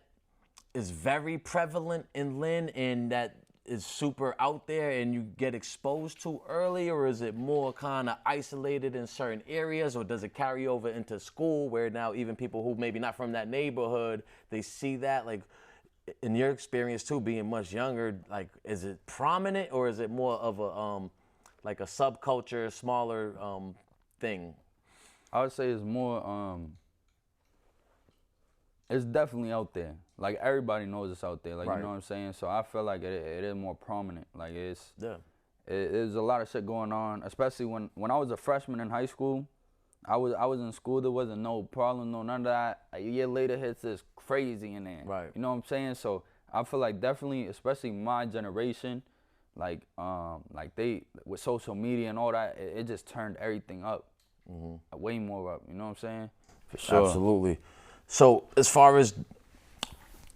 is very prevalent in Lynn and that is super out there and you get exposed to early, or is it more kind of isolated in certain areas, or does it carry over into school where now even people who maybe not from that neighborhood, they see that? Like, in your experience too, being much younger, like, is it prominent or is it more of a like a subculture, smaller thing? I would say it's more it's definitely out there. Like everybody knows it's out there. Like you know what I'm saying? So I feel like it is more prominent. Like there's a lot of shit going on, especially when I was a freshman in high school. I was in school, there wasn't no problem, no none of that. A year later hits this crazy in there. Right. You know what I'm saying? So I feel like definitely, especially my generation, like they with social media and all that, it just turned everything up. Way more up, you know what I'm saying? for sure. Absolutely. So as far as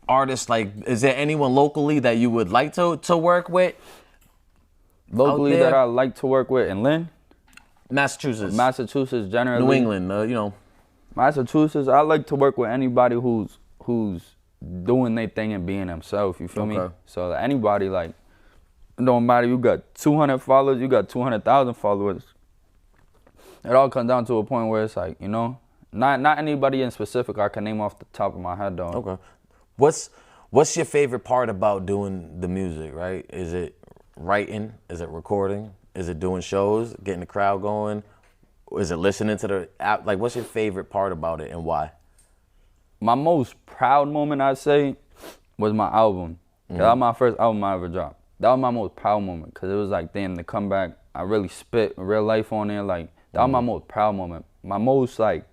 artists, like, is there anyone locally that you would like to work with? Locally that I like to work with in Lynn? Massachusetts, generally. New England, you know. Massachusetts, I like to work with anybody who's doing their thing and being themselves, you feel me? So anybody, like, it don't matter, you got 200 followers, you got 200,000 followers. It all comes down to a point where it's like, you know, not anybody in specific I can name off the top of my head, though. Okay. What's your favorite part about doing the music, right? Is it writing? Is it recording? Is it doing shows, getting the crowd going? Is it listening to the app? Like, what's your favorite part about it and why? My most proud moment, I'd say, was my album. That was my first album I ever dropped. That was my most proud moment, because it was like, damn, the comeback, I really spit real life on there. Like, that was my most proud moment. My most, like,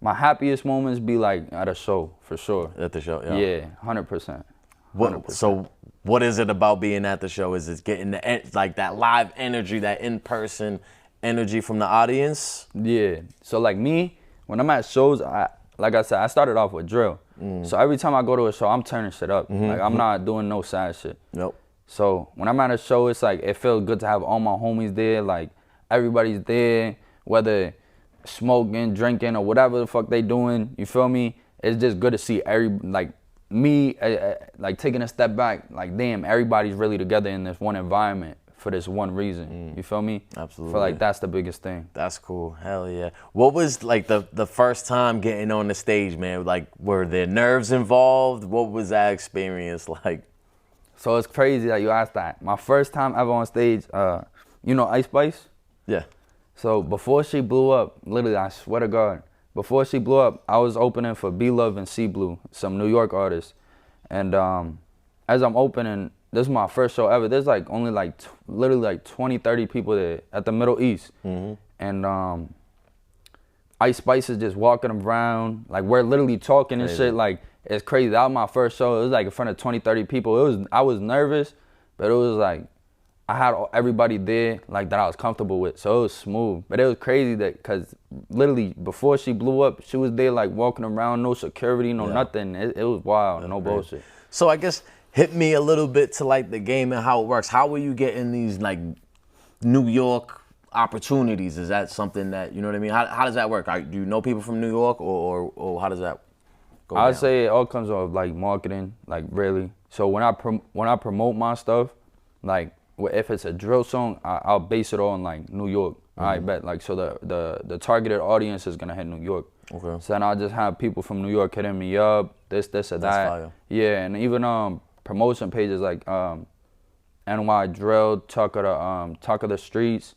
my happiest moments be like at a show, for sure. At the show, yeah. Yeah, 100%. So what is it about being at the show? Is it getting like that live energy, that in-person energy from the audience? Yeah. So like me, when I'm at shows, like I said, I started off with drill. So every time I go to a show, I'm turning shit up. Like, I'm not doing no sad shit. Nope. So when I'm at a show, it's like, it feels good to have all my homies there. Like, everybody's there, whether smoking, drinking, or whatever the fuck they doing, you feel me? It's just good to see me like taking a step back, like, damn, everybody's really together in this one environment for this one reason. You feel me? Absolutely. I feel like that's the biggest thing. That's cool. Hell yeah. What was like the first time getting on the stage, man? Like, were there nerves involved? What was that experience like? So it's crazy that you asked that. My first time ever on stage, you know Ice Spice? Yeah. So before she blew up, literally, I swear to God, before she blew up, I was opening for B Love and C Blue, some New York artists. And as I'm opening, this is my first show ever. There's like only like literally like 20, 30 people there at the Middle East. And Ice Spice is just walking around, like, we're literally talking and shit. Like, it's crazy. That was my first show. It was like in front of 20, 30 people. I was nervous, but it was like, I had everybody there, like, that I was comfortable with, so it was smooth. But it was crazy that, because literally before she blew up, she was there, like, walking around, no security, no nothing. It was wild, no bullshit. So I guess hit me a little bit to, like, the game and how it works. How were you getting these, like, New York opportunities? Is that something that, you know what I mean? How does that work? Do you know people from New York, or how does that go down? I'd say it all comes off, like, marketing, like, really. So when I promote my stuff, like, if it's a drill song, I'll base it on, like, New York. I bet, like, so the targeted audience is gonna hit New York. Okay. So then I'll just have people from New York hitting me up, this or that. That's fire. Yeah, and even promotion pages like NY Drill, Talk of the Streets,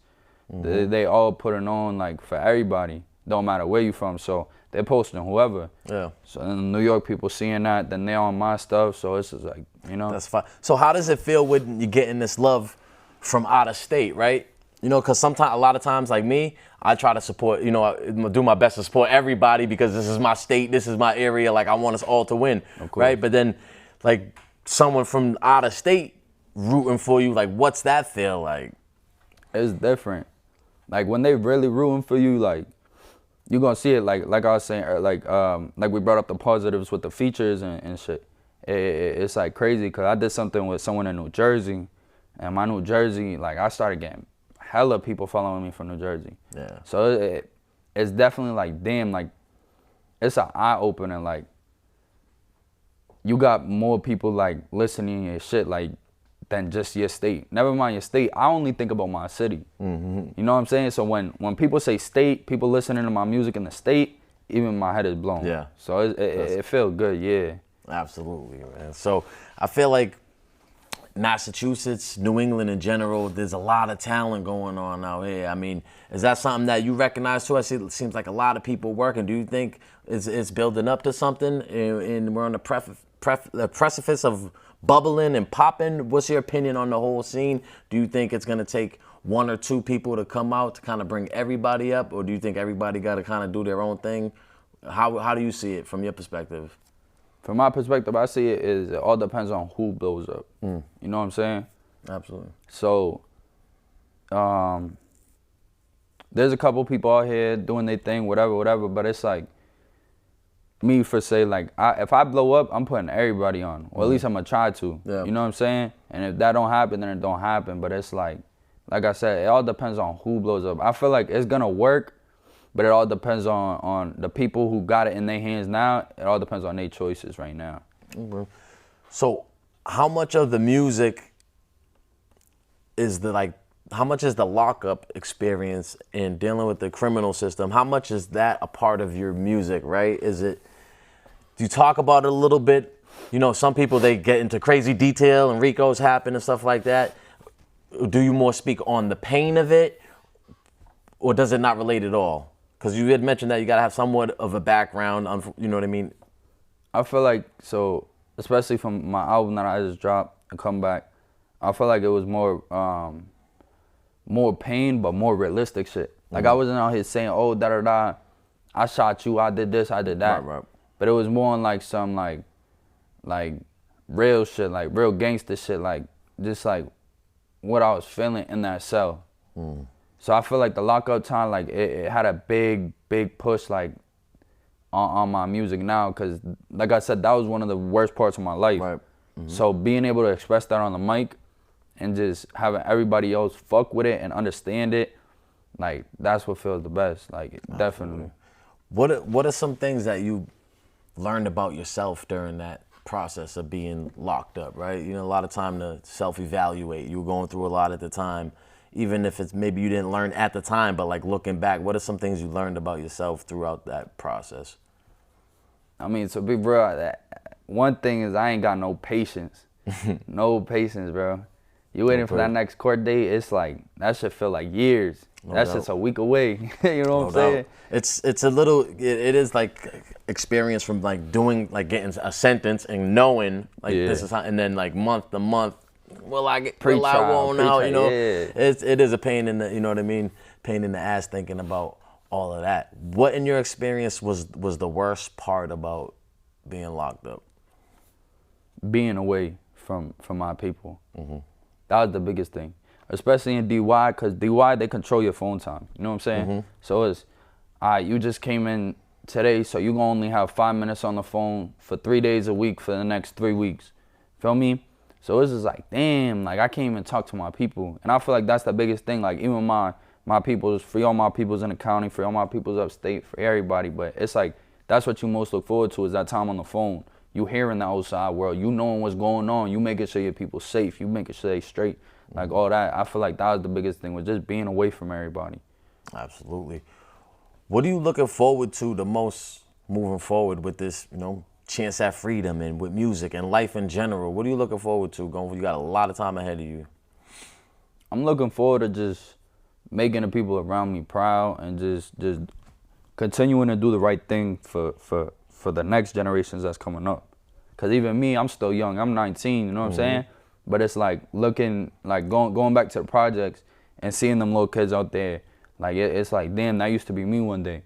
they all put it on, like, for everybody. Don't matter where you from, so they're posting whoever. Yeah. So then the New York people seeing that, then they're on my stuff, so it's just like, you know. That's fine. So how does it feel when you're getting this love from out of state, right? You know, because a lot of times, like me, I try to support, you know, I do my best to support everybody because this is my state, this is my area, like, I want us all to win, right? But then, like, someone from out of state rooting for you, like, what's that feel like? It's different. Like, when they really rooting for you, like, you're gonna see it, like I was saying, like we brought up the positives with the features and shit. It's like crazy, because I did something with someone in New Jersey, and my New Jersey, like, I started getting hella people following me from New Jersey. Yeah. So it's definitely like, damn, like, it's an eye-opener, like, you got more people, like, listening and shit, like, than just your state. Never mind your state, I only think about my city. You know what I'm saying? So when people say state, people listening to my music in the state, even my head is blown. Yeah. So it feels good, yeah. Absolutely, man. So I feel like Massachusetts, New England in general, there's a lot of talent going on out here. I mean, is that something that you recognize too? I see it seems like a lot of people working. Do you think it's building up to something, and we're on the precipice of bubbling and popping? What's your opinion on the whole scene? Do you think it's going to take one or two people to come out to kind of bring everybody up, or do you think everybody got to kind of do their own thing? How do you see it from your perspective? From my perspective, I see it all depends on who blows up. You know what I'm saying? Absolutely. So, there's a couple people out here doing their thing, whatever, but it's like, me for say like if I blow up, I'm putting everybody on, or at least I'm gonna try to. Yeah. You know what I'm saying? And if that don't happen, then it don't happen. But it's like I said, it all depends on who blows up. I feel like it's gonna work, but it all depends on the people who got it in their hands now. It all depends on their choices right now. Mm-hmm. So, how much of the music is how much is the lockup experience in dealing with the criminal system? How much is that a part of your music, right? Do you talk about it a little bit? You know, some people, they get into crazy detail and Ricos happen and stuff like that. Do you more speak on the pain of it, or does it not relate at all? Because you had mentioned that you got to have somewhat of a background, you know what I mean? I feel like, so, especially from my album that I just dropped, A Comeback, I feel like it was more pain, but more realistic shit. Like, I wasn't out here saying, oh, da-da-da, I shot you, I did this, I did that. Right. But it was more on, like, some, like real shit, like, real gangster shit, like, just, like, what I was feeling in that cell. So I feel like the lockup time, like, it had a big push, like, on my music now, because, like I said, that was one of the worst parts of my life. Right. So being able to express that on the mic and just having everybody else fuck with it and understand it, like, that's what feels the best, like, definitely. What are some things that you learned about yourself during that process of being locked up, right? You know, a lot of time to self-evaluate. You were going through a lot at the time, even if it's maybe you didn't learn at the time, but like looking back, what are some things you learned about yourself throughout that process? I mean, to be real, one thing is I ain't got no patience. No patience, bro. You waiting for that next court date, it's like, that shit feel like years. That's just a week away. You know what I'm saying? It's a little, it is like experience from like doing, like getting a sentence and knowing like this is how, and then like month to month, will I won't out, you know? It is a pain in the, you know what I mean? Pain in the ass thinking about all of that. What in your experience was the worst part about being locked up? Being away from my people. That was the biggest thing. Especially in DY, because DY, they control your phone time. You know what I'm saying? So it's, all right, you just came in today, so you're going to only have 5 minutes on the phone for 3 days a week for the next 3 weeks. Feel me? So it's just like, damn, like, I can't even talk to my people. And I feel like that's the biggest thing. Like, even my people's, free all my people's in the county, free all my people's upstate, for everybody. But it's like, that's what you most look forward to, is that time on the phone. You hearing the outside world. You knowing what's going on. You making sure your people safe. You making sure they straight. Like, all that. I feel like that was the biggest thing, was just being away from everybody. Absolutely. What are you looking forward to the most moving forward with this, you know, chance at freedom and with music and life in general? What are you looking forward to going? You got a lot of time ahead of you. I'm looking forward to just making the people around me proud and just continuing to do the right thing for the next generations that's coming up. Because even me, I'm still young. I'm 19, you know what I'm saying? But it's like looking, like going back to the projects and seeing them little kids out there, like it's like, damn, that used to be me one day.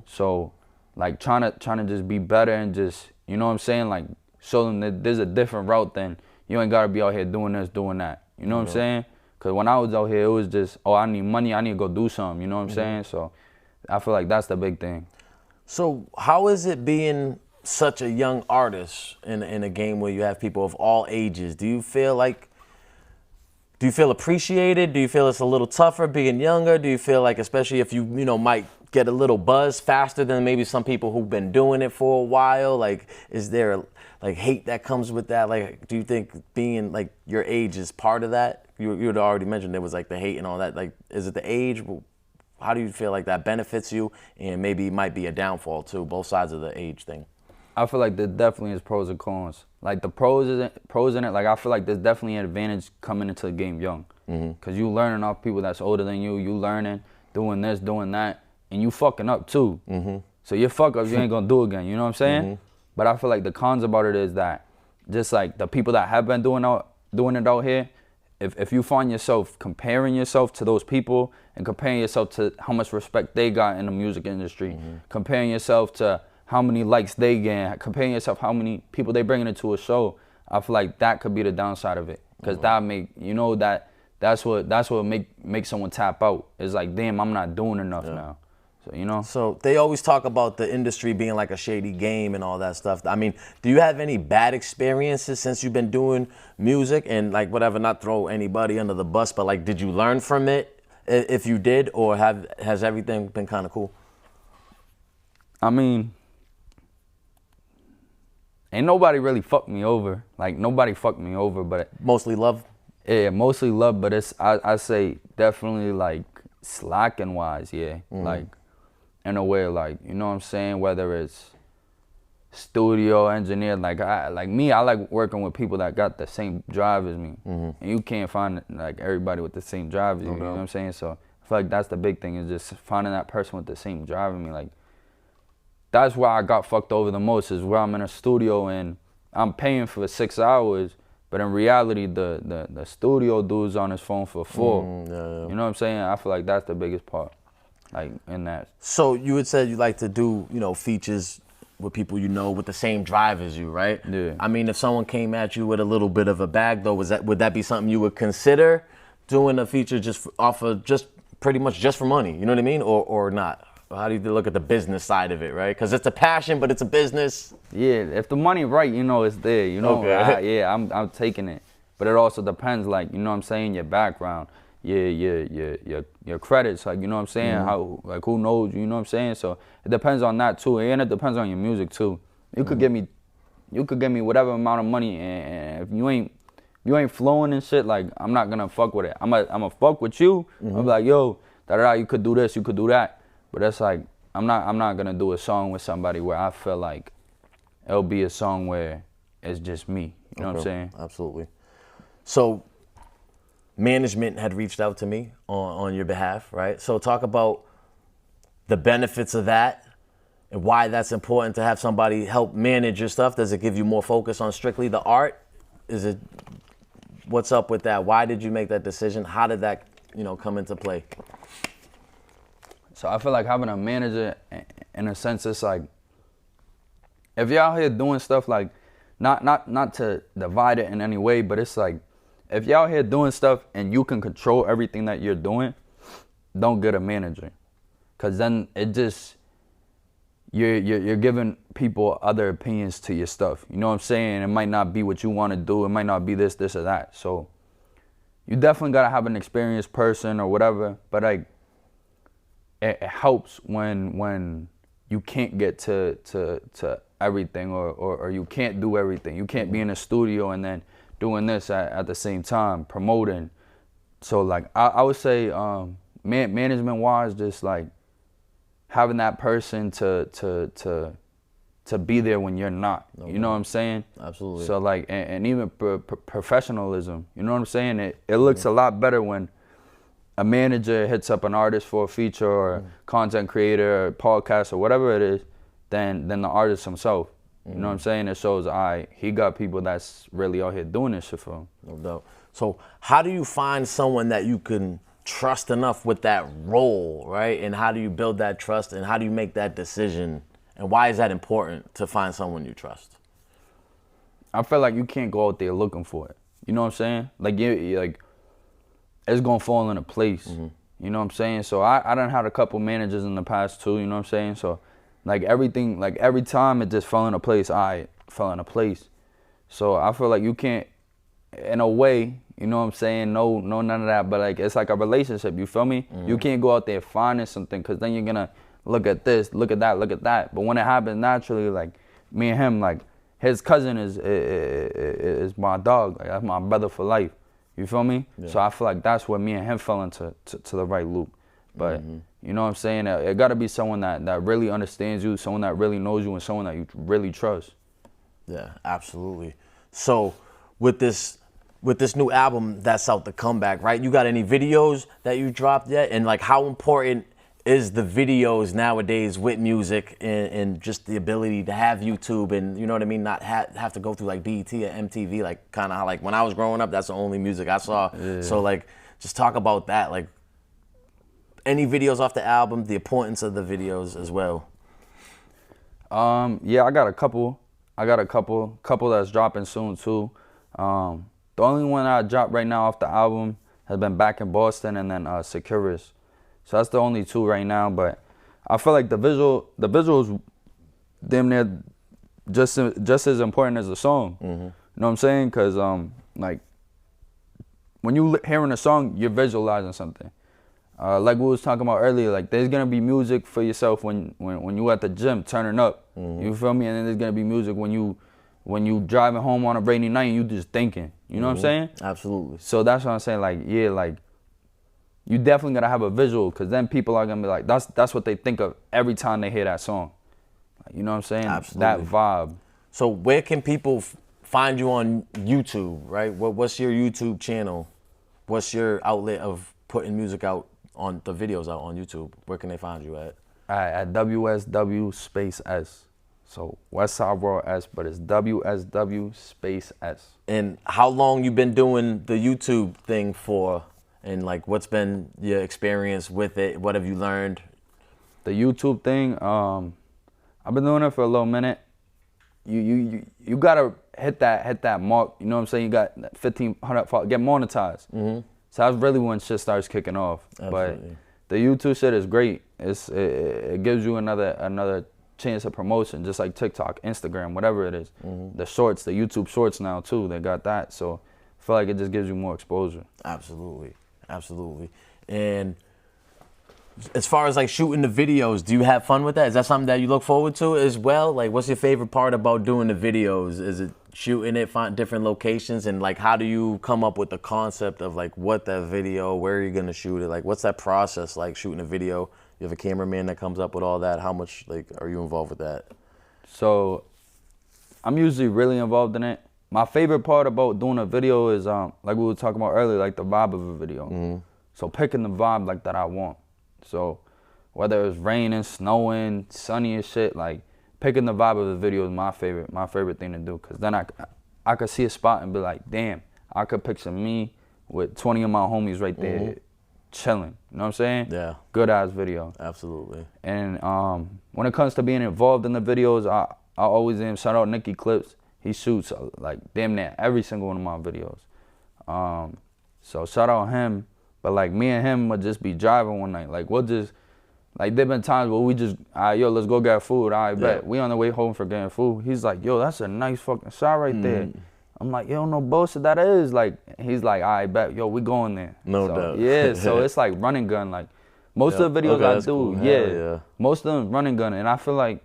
So like trying to just be better and just, you know what I'm saying, like show them that there's a different route than you ain't gotta be out here doing this, doing that. You know what I'm saying? Because when I was out here, it was just, oh, I need money, I need to go do something, you know what I'm saying? So I feel like that's the big thing. So how is it being such a young artist in a game where you have people of all ages? Do you feel appreciated? Do you feel it's a little tougher being younger? Do you feel like, especially if you might get a little buzz faster than maybe some people who've been doing it for a while? Like, is there like hate that comes with that? Like, do you think being like your age is part of that? You had already mentioned there was like the hate and all that. Like, is it the age? How do you feel like that benefits you, and maybe might be a downfall too, both sides of the age thing? I feel like there definitely is pros and cons. Like the pros in it, like I feel like there's definitely an advantage coming into the game young. Because you learning off people that's older than you, you learning, doing this, doing that, and you fucking up too. So your fuck ups you ain't gonna do again, you know what I'm saying? But I feel like the cons about it is that just like the people that have been doing it out here, if you find yourself comparing yourself to those people and comparing yourself to how much respect they got in the music industry, comparing yourself to how many likes they get, comparing yourself how many people they bringing into a show, I feel like that could be the downside of it. Because that's what make someone tap out. It's like, damn, I'm not doing enough now. So, you know. So they always talk about the industry being like a shady game and all that stuff. I mean, do you have any bad experiences since you've been doing music and like whatever, not throw anybody under the bus, but like, did you learn from it if you did, or has everything been kind of cool? I mean, ain't nobody really fucked me over. Like, nobody fucked me over, but Mostly love? yeah, mostly love, but it's, I say definitely like slacking wise, yeah. Like, in a way, like, you know what I'm saying? Whether it's studio engineer, like I like working with people that got the same drive as me. And you can't find like everybody with the same drive as you, you know what I'm saying? So I feel like that's the big thing, is just finding that person with the same drive as me. Like, that's where I got fucked over the most, is where I'm in a studio and I'm paying for 6 hours, but in reality, the studio dude's on his phone for 4. You know what I'm saying? I feel like that's the biggest part, like, in that. So you had said you like to do, you know, features with people you know with the same drive as you, right? Yeah. I mean, if someone came at you with a little bit of a bag, though, would that be something you would consider doing a feature just off of pretty much just for money? You know what I mean, or not? How do you look at the business side of it, right? Because it's a passion, but it's a business. Yeah, if the money right, you know, it's there. You know, Okay. I'm taking it. But it also depends, like, you know what I'm saying, your background, your credits, like, you know what I'm saying, how, like, who knows you know what I'm saying. So it depends on that too, and it depends on your music too. You could give me whatever amount of money, and if you ain't flowing and shit, like, I'm not gonna fuck with it. I'm a fuck with you. I'm like, yo, you could do this, you could do that. But that's like, I'm not gonna do a song with somebody where I feel like it'll be a song where it's just me. You know what I'm saying? Absolutely. So management had reached out to me on your behalf, right? So talk about the benefits of that and why that's important to have somebody help manage your stuff. Does it give you more focus on strictly the art? What's up with that? Why did you make that decision? How did that, you know, come into play? So I feel like having a manager, in a sense, it's like, if you're out here doing stuff, like, not to divide it in any way, but it's like, if you're out here doing stuff and you can control everything that you're doing, don't get a manager. Cause then it just, you're giving people other opinions to your stuff. You know what I'm saying? It might not be what you want to do. It might not be this or that. So you definitely gotta have an experienced person or whatever, but like, it helps when you can't get to everything, or you can't do everything. You can't be in a studio and then doing this at the same time, promoting. So like, I would say management wise, just like having that person to be there when you're not. Okay. You know what I'm saying? Absolutely. So like, and even professionalism, you know what I'm saying? It looks a lot better when a manager hits up an artist for a feature or content creator or podcast or whatever it is, than the artist himself. You know what I'm saying? It shows, he got people that's really out here doing this shit for him. No doubt. So how do you find someone that you can trust enough with that role, right? And how do you build that trust, and how do you make that decision? And why is that important to find someone you trust? I feel like you can't go out there looking for it. You know what I'm saying? Like, it's gonna fall into place. You know what I'm saying? So I done had a couple managers in the past too, you know what I'm saying? So like everything, like every time it just fell into place, fell into place. So I feel like you can't, in a way, you know what I'm saying? No, none of that, but like, it's like a relationship, you feel me? You can't go out there finding something, cause then you're gonna look at this, look at that, look at that. But when it happens naturally, like me and him, like his cousin is my dog, like that's my brother for life. You feel me? Yeah. So I feel like that's where me and him fell into the right loop. But you know what I'm saying? It got to be someone that really understands you, someone that really knows you, and someone that you really trust. Yeah, absolutely. So with this new album that's out, The Comeback, right? You got any videos that you dropped yet? And like, how important is the videos nowadays with music and just the ability to have YouTube and, you know what I mean, not have to go through like BET or MTV, like kind of how like when I was growing up, that's the only music I saw. Yeah. So like, just talk about that, like any videos off the album, the importance of the videos as well. Yeah, I got a couple that's dropping soon too. The only one I dropped right now off the album has been Back in Boston, and then Securus. So that's the only two right now, but I feel like the visuals damn near just as important as the song. You know what I'm saying? Cause like when you hearing a song, you're visualizing something. Like we was talking about earlier, like there's gonna be music for yourself when you at the gym turning up. You feel me? And then there's gonna be music when you driving home on a rainy night and you just thinking. You know what I'm saying? Absolutely. So that's what I'm saying. Like, yeah, like you definitely gotta have a visual, cause then people are gonna be like, that's what they think of every time they hear that song. Like, you know what I'm saying? Absolutely. That vibe. So where can people find you on YouTube, right? What's your YouTube channel? What's your outlet of putting music out on the videos out on YouTube? Where can they find you at? At WSW space S. So Westside World S, but it's WSW space S. And how long you been doing the YouTube thing for? And like, what's been your experience with it? What have you learned? The YouTube thing, I've been doing it for a little minute. You gotta hit that mark. You know what I'm saying? You got 1,500 followers, get monetized. So that's really when shit starts kicking off. Absolutely. But the YouTube shit is great. It gives you another chance of promotion, just like TikTok, Instagram, whatever it is. The shorts, the YouTube shorts now too, they got that. So I feel like it just gives you more exposure. Absolutely. Absolutely. And as far as like shooting the videos, do you have fun with that? Is that something that you look forward to as well? Like, what's your favorite part about doing the videos? Is it shooting it, find different locations, and like, how do you come up with the concept of like what that video, where are you gonna shoot it? Like, what's that process like shooting a video? You have a cameraman that comes up with all that. How much like are you involved with that? So I'm usually really involved in it. My favorite part about doing a video is like we were talking about earlier, like the vibe of a video. So picking the vibe like that I want. So whether it's raining, snowing, sunny and shit, like picking the vibe of the video is my favorite thing to do. Cause then I could see a spot and be like, damn, I could picture me with 20 of my homies right there chilling. You know what I'm saying? Yeah. Good ass video. Absolutely. And when it comes to being involved in the videos, I always am. Shout out Nicky Clips. He shoots like damn near every single one of my videos. So shout out him. But like me and him would just be driving one night. Like we'll just, like there been times where we just, all right, yo, let's go get food. All right, bet. We on the way home for getting food. He's like, yo, that's a nice fucking shot right there. I'm like, yo, no bullshit, that is. Like, he's like, all right, bet, yo, we going there. No doubt. Yeah, so it's like running gun. Like most of the videos I do, cool. yeah, most of them running gun. And I feel like,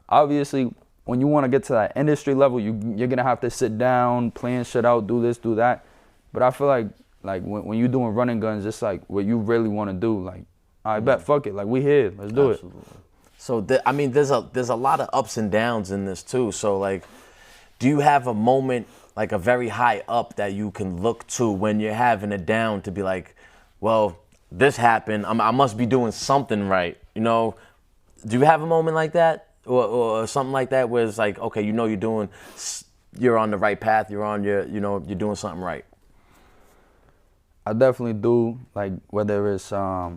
obviously, when you want to get to that industry level, you're going to have to sit down, plan shit out, do this, do that. But I feel like when you're doing running guns, it's like what you really want to do. Like, I bet, fuck it. Like, we here. Let's do it. So, I mean, there's a lot of ups and downs in this, too. So, like, do you have a moment, like a very high up that you can look to when you're having a down to be like, well, this happened. I must be doing something right. You know, do you have a moment like that? Or something like that where it's like, okay, you know you're on the right path, you're on you're doing something right. I definitely do, like whether it's my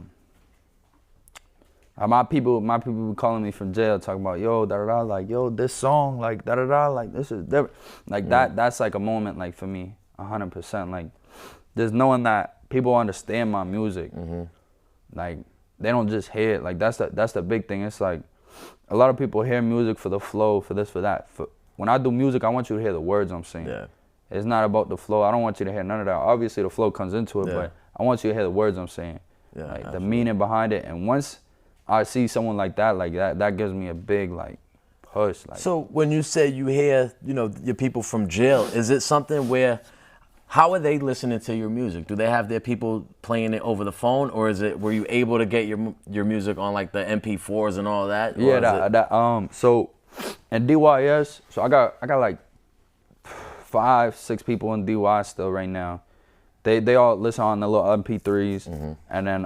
people be calling me from jail talking about, yo, da-da-da, like, yo, this song, like, da-da-da, like, this is different. Like that's like a moment, like, for me, 100%. Like, just knowing that people understand my music. Like, they don't just hear it. Like, that's the big thing. It's like, a lot of people hear music for the flow, for this, for that. When I do music, I want you to hear the words I'm saying. Yeah. It's not about the flow. I don't want you to hear none of that. Obviously, the flow comes into it, but I want you to hear the words I'm saying. Yeah, like, the meaning behind it. And once I see someone like that gives me a big, like, push. Like. So when you say you hear, your people from jail, is it something where, how are they listening to your music? Do they have their people playing it over the phone, or were you able to get your music on like the MP4s and all that? Yeah, so in DYS, so I got like 5-6 people in DY still right now. They all listen on the little MP3s, and then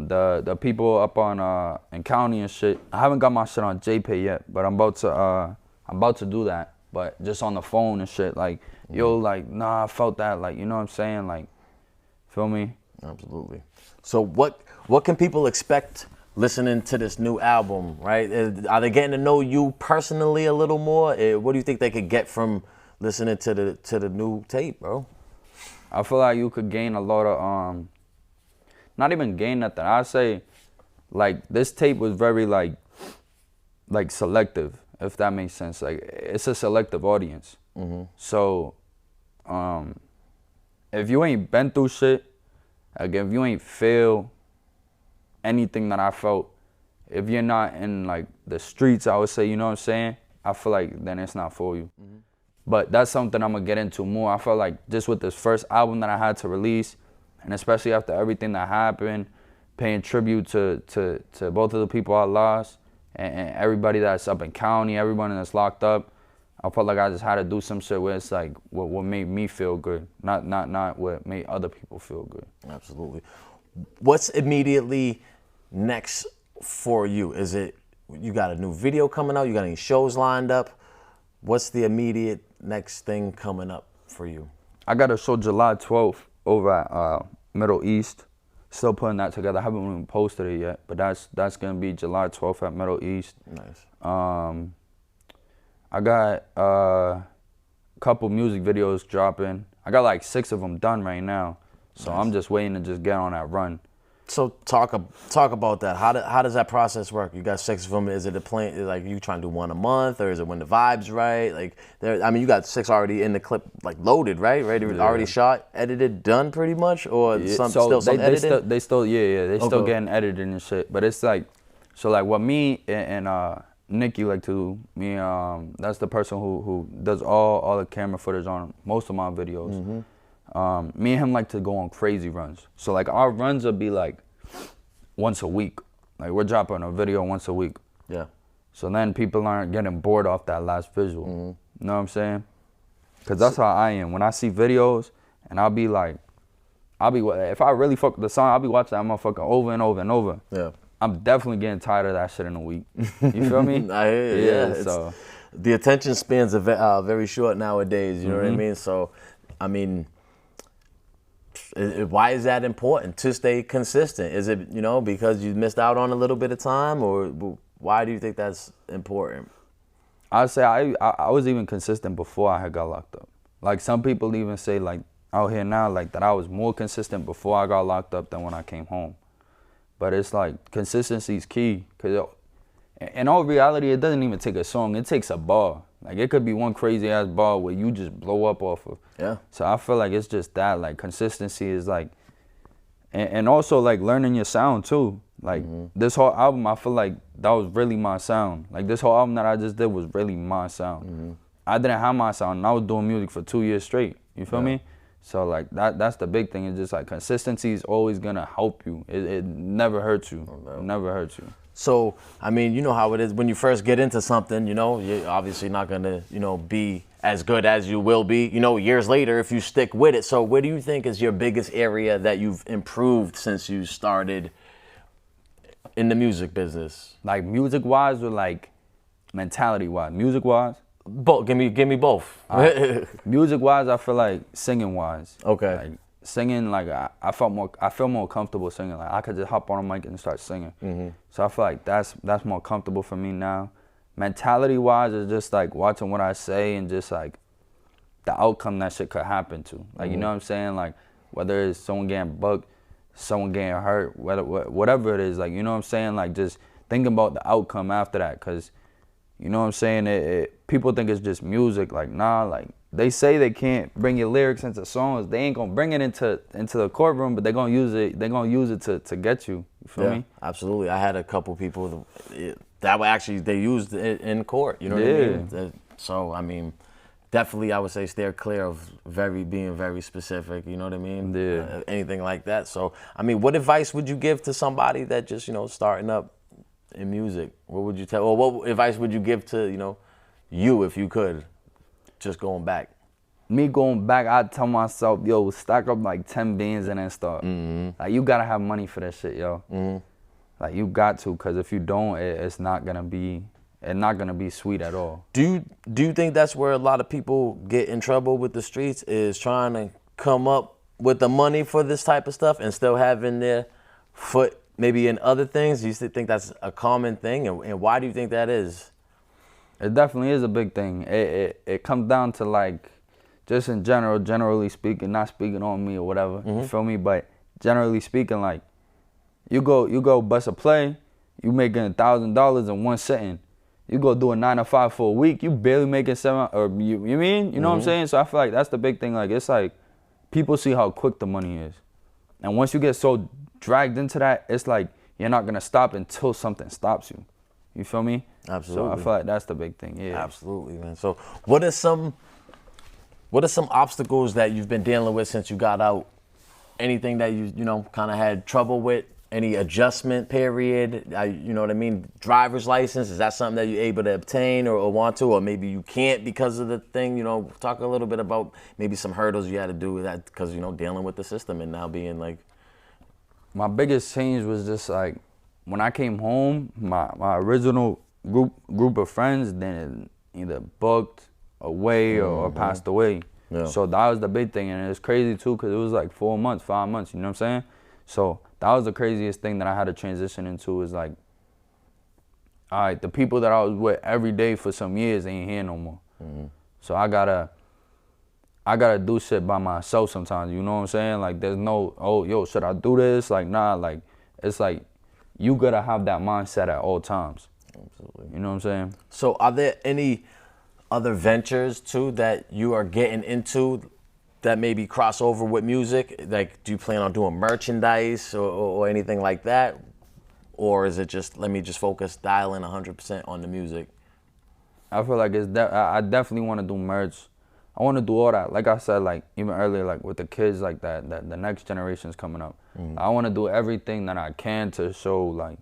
the people up on in county and shit. I haven't got my shit on JPay yet, but I'm about to do that. But just on the phone and shit, like, yo, like, nah, I felt that, like, you know what I'm saying, like, feel me? Absolutely. So what can people expect listening to this new album, right? Are they getting to know you personally a little more? What do you think they could get from listening to the new tape, bro? I feel like you could gain a lot of, not even gain nothing. I say like this tape was very like selective, if that makes sense. Like it's a selective audience. So if you ain't been through shit, like if you ain't feel anything that I felt, if you're not in like the streets, I would say, you know what I'm saying, I feel like then it's not for you. But that's something I'm gonna get into more. I felt like just with this first album that I had to release, and especially after everything that happened, paying tribute to both of the people I lost, and everybody that's up in county, everybody that's locked up, I felt like I just had to do some shit where it's like what made me feel good, not what made other people feel good. Absolutely. What's immediately next for you? Is it you got a new video coming out? You got any shows lined up? What's the immediate next thing coming up for you? I got a show July 12th over at Middle East. Still putting that together. I haven't even posted it yet, but that's gonna be July 12th at Middle East. Nice. I got a couple music videos dropping. I got like 6 of them done right now, so nice. I'm just waiting to just get on that run. So talk about that. How does that process work? You got 6 of them. Is it a plan? Like you trying to do one a month, or is it when the vibe's right? Like I mean, you got 6 already in the clip, like loaded, right? Ready, already shot, edited, done, pretty much, or still some editing? They still still getting edited and shit. But it's like, so like what me and Nikki like to do. Me, that's the person who does all the camera footage on most of my videos. Me and him like to go on crazy runs. So like our runs will be like once a week. Like we're dropping a video once a week. Yeah. So then people aren't getting bored off that last visual. You know what I'm saying? Cause that's how I am. When I see videos and if I really fuck with the song, I'll be watching that motherfucker over and over and over. Yeah. I'm definitely getting tired of that shit in a week. You feel me? I hear you. Yeah. So the attention spans are very short nowadays. You know what I mean? So, I mean, why is that important to stay consistent? Is it, because you missed out on a little bit of time, or why do you think that's important? I'd say I was even consistent before I had got locked up. Like some people even say like out here now like that I was more consistent before I got locked up than when I came home. But it's like consistency is key, because in all reality, it doesn't even take a song. It takes a bar. Like it could be one crazy ass bar where you just blow up off of. Yeah. So I feel like it's just that, like consistency is like, and also like learning your sound too. Like this whole album, I feel like that was really my sound. Like this whole album that I just did was really my sound. I didn't have my sound, and I was doing music for 2 years straight. You feel me? So like that's the big thing. It's just like consistency is always gonna help you. It never hurts you. It never hurts you. So I mean, you know how it is when you first get into something. You're obviously not gonna be as good as you will be. Years later if you stick with it. So what do you think is your biggest area that you've improved since you started in the music business? Like music wise or like mentality wise? Music wise. Both. Give me both. Music wise, I feel like singing wise. Okay. Like singing, like I feel more comfortable singing. Like I could just hop on a mic and start singing. So I feel like that's more comfortable for me now. Mentality wise is just like watching what I say and just like the outcome that shit could happen to. Like you know what I'm saying? Like whether it's someone getting bucked, someone getting hurt, whatever it is. Like you know what I'm saying? Like just thinking about the outcome after that, cause. You know what I'm saying? People think it's just music. Like, nah, like, they say they can't bring your lyrics into songs. They ain't gonna bring it into the courtroom, but they're gonna use it to get you. You feel me? Absolutely. I had a couple people that were actually, they used it in court. You know what I mean? So, I mean, definitely I would say steer clear of being very specific. You know what I mean? Yeah. Anything like that. So, I mean, what advice would you give to somebody that just, starting up in music? What would you tell, or what advice would you give to, you if you could, just going back? Me going back, I'd tell myself, yo, stack up like 10 bands and then start. Like you gotta have money for that shit, yo. Like you got to, cause if you don't, it's not gonna be sweet at all. Do you think that's where a lot of people get in trouble with the streets, is trying to come up with the money for this type of stuff and still having their foot maybe in other things? Do you think that's a common thing, and why do you think that is? It definitely is a big thing. It comes down to like, just in generally speaking, not speaking on me or whatever, you feel me? But generally speaking, like, You go bust a play, you making $1,000 in one sitting. You go do a 9 to 5 for a week, you barely making $7, or you mean? You know what I'm saying? So I feel like that's the big thing. Like, it's like people see how quick the money is. And once you get so dragged into that, it's like you're not gonna stop until something stops you. You feel me? Absolutely. So I feel like that's the big thing. Yeah. Absolutely, man. So what are some obstacles that you've been dealing with since you got out? Anything that you kind of had trouble with? Any adjustment period? You know what I mean? Driver's license, is that something that you're able to obtain or want to, or maybe you can't because of the thing? Talk a little bit about maybe some hurdles you had to do with that because, dealing with the system and now being like. My biggest change was just like when I came home, my original group of friends then either booked away or passed away. Yeah. So that was the big thing, and it's crazy too because it was like 4 months, 5 months. You know what I'm saying? So that was the craziest thing that I had to transition into is like, all right, the people that I was with every day for some years ain't here no more. So I gotta do shit by myself sometimes. You know what I'm saying? Like there's no, oh, yo, should I do this? Like, nah, like it's like you gotta have that mindset at all times. Absolutely. You know what I'm saying? So are there any other ventures too that you are getting into that maybe cross over with music? Like, do you plan on doing merchandise or anything like that? Or is it just, let me just focus, dial in 100% on the music? I feel like I definitely want to do merch. I want to do all that. Like I said, like even earlier, like with the kids, like that the next generation's coming up. I want to do everything that I can to show, like,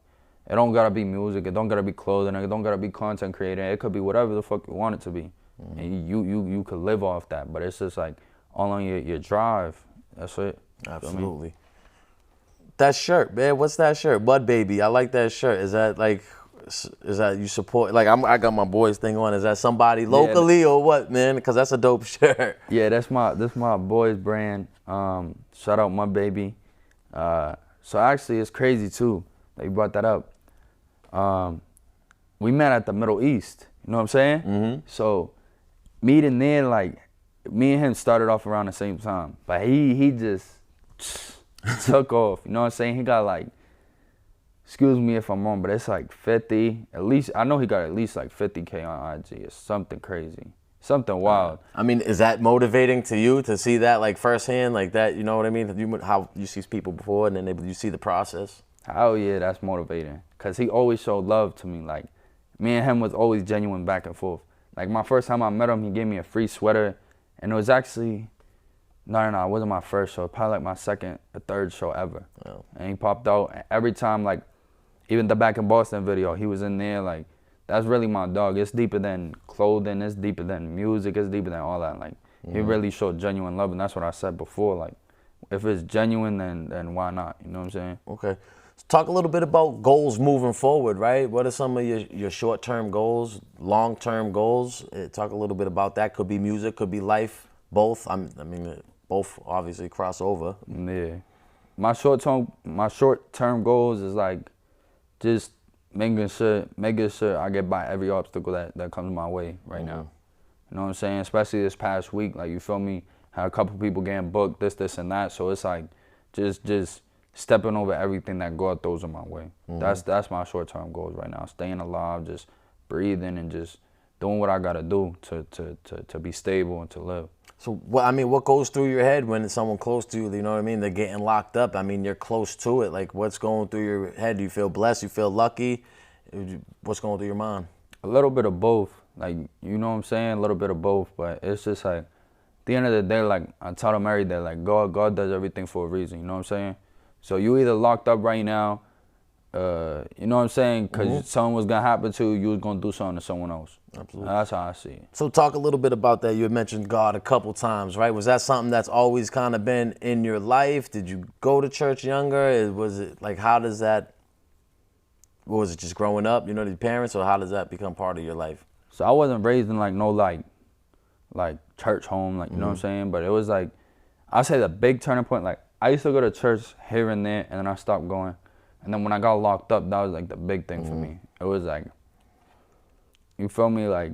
it don't gotta be music, it don't gotta be clothing, it don't gotta be content creating. It could be whatever the fuck you want it to be. And you could live off that. But it's just like all on your drive. That's it. Absolutely. That shirt, man. What's that shirt? Bud Baby. I like that shirt. Is that you support? Like I got my boys thing on. Is that somebody locally or what, man? Because that's a dope shirt. Yeah, that's my boys brand. Shout out My Baby. So actually, it's crazy too that you brought that up. We met at the Middle East. You know what I'm saying? So meeting there, like me and him started off around the same time, but he just took off. You know what I'm saying? He got like, excuse me if I'm wrong, but it's like 50. At least I know he got at least like 50K on IG. It's something crazy, something wild. I mean, is that motivating to you to see that like firsthand, like that? You know what I mean? How you see people before and then you see the process. Hell yeah, that's motivating. Cause he always showed love to me. Like me and him was always genuine back and forth. Like my first time I met him, he gave me a free sweater, and it was actually, no, it wasn't my first show. Probably like my second or third show ever. Oh. And he popped out, and every time, like, even the Back in Boston video, he was in there. Like, that's really my dog. It's deeper than clothing. It's deeper than music. It's deeper than all that. Like, he really showed genuine love, and that's what I said before. Like, if it's genuine, then why not? You know what I'm saying? Okay. So talk a little bit about goals moving forward, right? What are some of your short-term goals, long-term goals? Talk a little bit about that. Could be music, could be life, both. I mean, both obviously cross over. Yeah. My short-term goals is like just making sure I get by every obstacle that comes my way right now. You know what I'm saying? Especially this past week, like, you feel me? Had a couple people getting booked, this and that. So it's like just stepping over everything that God throws in my way. That's my short-term goals right now. Staying alive, just breathing, and just doing what I gotta do to be stable and to live. So, what goes through your head when someone close to you, you know what I mean, they're getting locked up? I mean, you're close to it. Like, what's going through your head? Do you feel blessed? You feel lucky? What's going through your mind? A little bit of both. Like, you know what I'm saying? A little bit of both. But it's just like, at the end of the day, like, I tell them every day, like, God does everything for a reason. You know what I'm saying? So you either locked up right now, you know what I'm saying? Because something was going to happen to you, you was going to do something to someone else. Absolutely. That's how I see it. So talk a little bit about that. You had mentioned God a couple times, right? Was that something that's always kind of been in your life? Did you go to church younger? Was it like, what was it, just growing up, you know, your parents, or how does that become part of your life? So I wasn't raised in like no like church home, like, you know what I'm saying? But it was like, I'd say the big turning point, like, I used to go to church here and there, and then I stopped going. And then when I got locked up, that was like the big thing for me. It was like, you feel me? Like,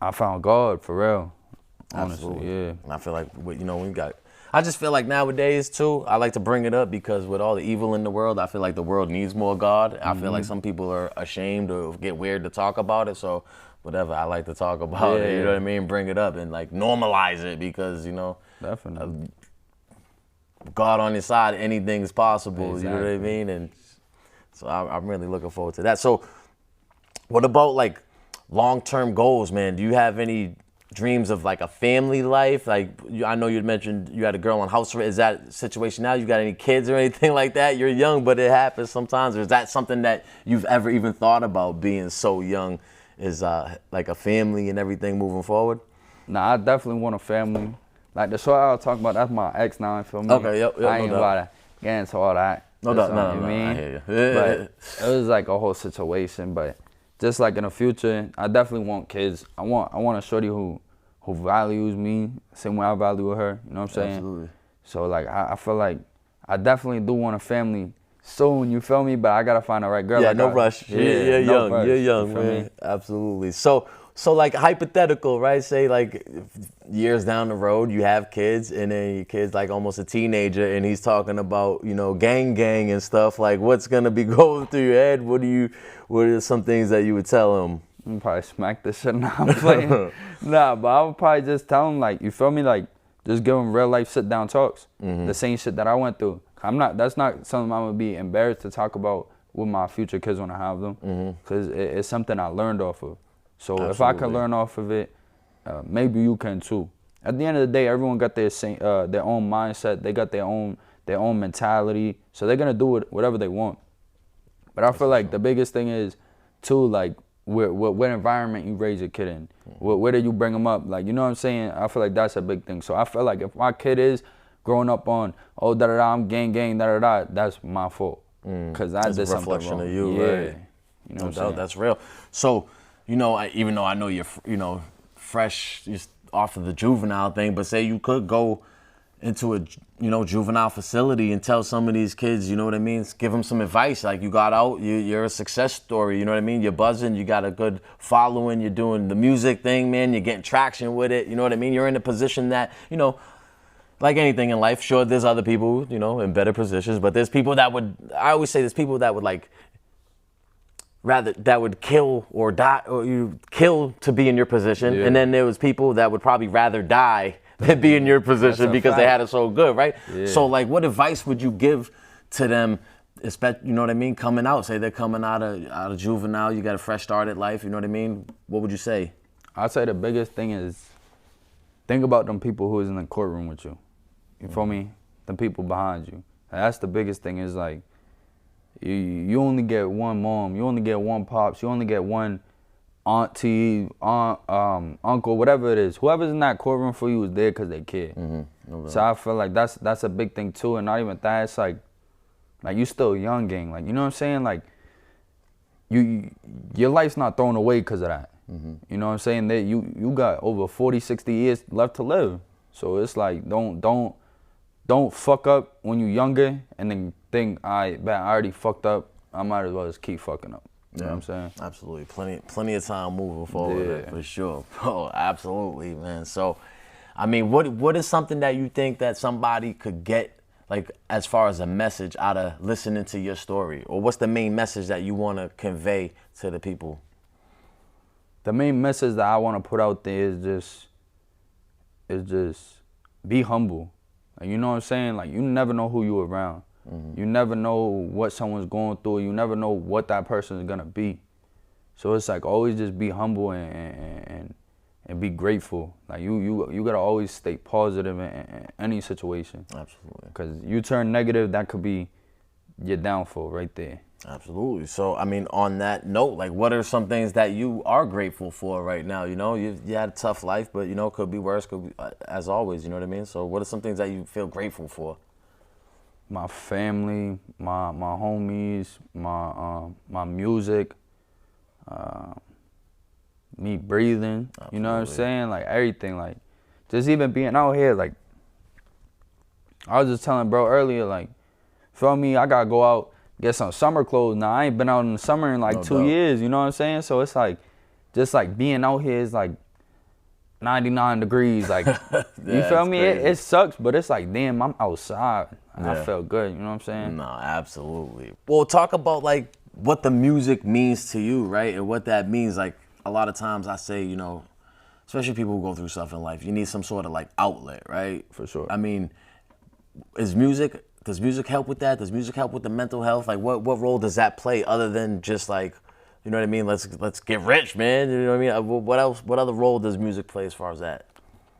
I found God for real. Honestly, absolutely. yeah. And I feel like, you know, I just feel like nowadays too, I like to bring it up because with all the evil in the world, I feel like the world needs more God. I feel like some people are ashamed or get weird to talk about it. So whatever, I like to talk about it. You know what I mean? Bring it up and like normalize it because, you know, Definitely. God on your side, anything's possible. Exactly. You know what I mean? And so I'm really looking forward to that. So what about like long-term goals, man? Do you have any dreams of like a family life? Like I know you mentioned you had a girl on house arrest. Is that situation now? You got any kids or anything like that? You're young, but it happens sometimes. Or is that something that you've ever even thought about being so young? Is like a family and everything moving forward? Nah, I definitely want a family. Like the show I was talking about, that's my ex now, you feel me? Okay, yep, I no ain't doubt. about to get into all that. No That's doubt, what no, you mean? I hear you. But it was like a whole situation. But just like in the future, I definitely want kids. I want a shorty who values me same way I value her. You know what I'm saying? Absolutely. So like I feel like I definitely do want a family soon. You feel me? But I gotta find the right girl. Yeah, like no rush. You're no young. rush. You're You young, feel man. me? Absolutely. So like hypothetical, right? Say like years down the road, you have kids, and then your kid's like almost a teenager, and he's talking about, you know, gang and stuff. Like, what's gonna be going through your head? What are some things that you would tell him? I'm probably smack this shit now. I'm playing. Nah, but I would probably just tell him, like, you feel me? Like, just give him real life sit down talks. The same shit that I went through. That's not something I'm gonna be embarrassed to talk about with my future kids when I have them. Because it's something I learned off of. So if I can learn off of it, maybe you can too. At the end of the day, everyone got their own mindset. They got their own mentality. So they're gonna do whatever they want. But I feel like the biggest thing is too, like, what environment you raise your kid in. Where did you bring them up? Like, you know what I'm saying? I feel like that's a big thing. So I feel like if my kid is growing up on, oh, da-da-da, I'm gang, da-da-da, that's my fault. Because I did something wrong. It's a reflection of you, yeah. right? You know what I'm saying? That's real. So, you know, even though I know you're, you know, fresh just off of the juvenile thing, but say you could go into a, you know, juvenile facility and tell some of these kids, you know what I mean? Give them some advice. Like, you got out, you're a success story, you know what I mean? You're buzzing, you got a good following, you're doing the music thing, man, you're getting traction with it, you know what I mean? You're in a position that, you know, like anything in life, sure, there's other people, you know, in better positions, but there's people that would, I always say there's people that would like, that would kill or die, or you kill to be in your position. Yeah. And then there was people that would probably rather die than be in your position because they had it so good, right? Yeah. So like, what advice would you give to them, you know what I mean, coming out? Say they're coming out of juvenile, you got a fresh start at life, you know what I mean? What would you say? I'd say the biggest thing is think about them people who is in the courtroom with you. You feel me? The people behind you. And that's the biggest thing is like, you only get one mom, you only get one pops, you only get one auntie, uncle, whatever it is. Whoever's in that courtroom for you is there because they care. So I feel like that's a big thing too. And not even that, it's like you still young, gang. Like, you know what I'm saying? Like, your life's not thrown away because of that. You know what I'm saying? That you got over 40, 60 years left to live. So it's like, don't fuck up when you're younger and then think, I already fucked up. I might as well just keep fucking up. You know what I'm saying? Absolutely. Plenty of time moving forward, man, for sure. Oh, absolutely, man. So, I mean, what is something that you think that somebody could get, like, as far as a message out of listening to your story? Or what's the main message that you want to convey to the people? The main message that I want to put out there is just be humble. Like, you know what I'm saying? Like, you never know who you're around. You never know what someone's going through. You never know what that person is gonna be. So it's like, always just be humble and be grateful. Like, you gotta always stay positive in any situation. Absolutely. Because you turn negative, that could be your downfall right there. Absolutely. So, I mean, on that note, like, what are some things that you are grateful for right now? You know, you had a tough life, but, you know, could be worse, could be, as always, you know what I mean? So what are some things that you feel grateful for? My family, my homies, my music, me breathing. Absolutely. You know what I'm saying? Like, everything. Like, just even being out here. Like, I was just telling bro earlier, like, feel me? I gotta go out, get some summer clothes. Now, I ain't been out in the summer in like 2 years. You know what I'm saying? So it's like, just like being out here is like, 99 degrees. Like, you feel me? It sucks, but it's like, damn, I'm outside. I felt good, you know what I'm saying? No, absolutely. Well, talk about like what the music means to you, right? And what that means. Like, a lot of times I say, you know, especially people who go through stuff in life, you need some sort of like outlet, right? For sure. I mean, does music help with that? Does music help with the mental health? Like, what role does that play other than just like, you know what I mean? Let's get rich, man. You know what I mean? What else? What other role does music play as far as that?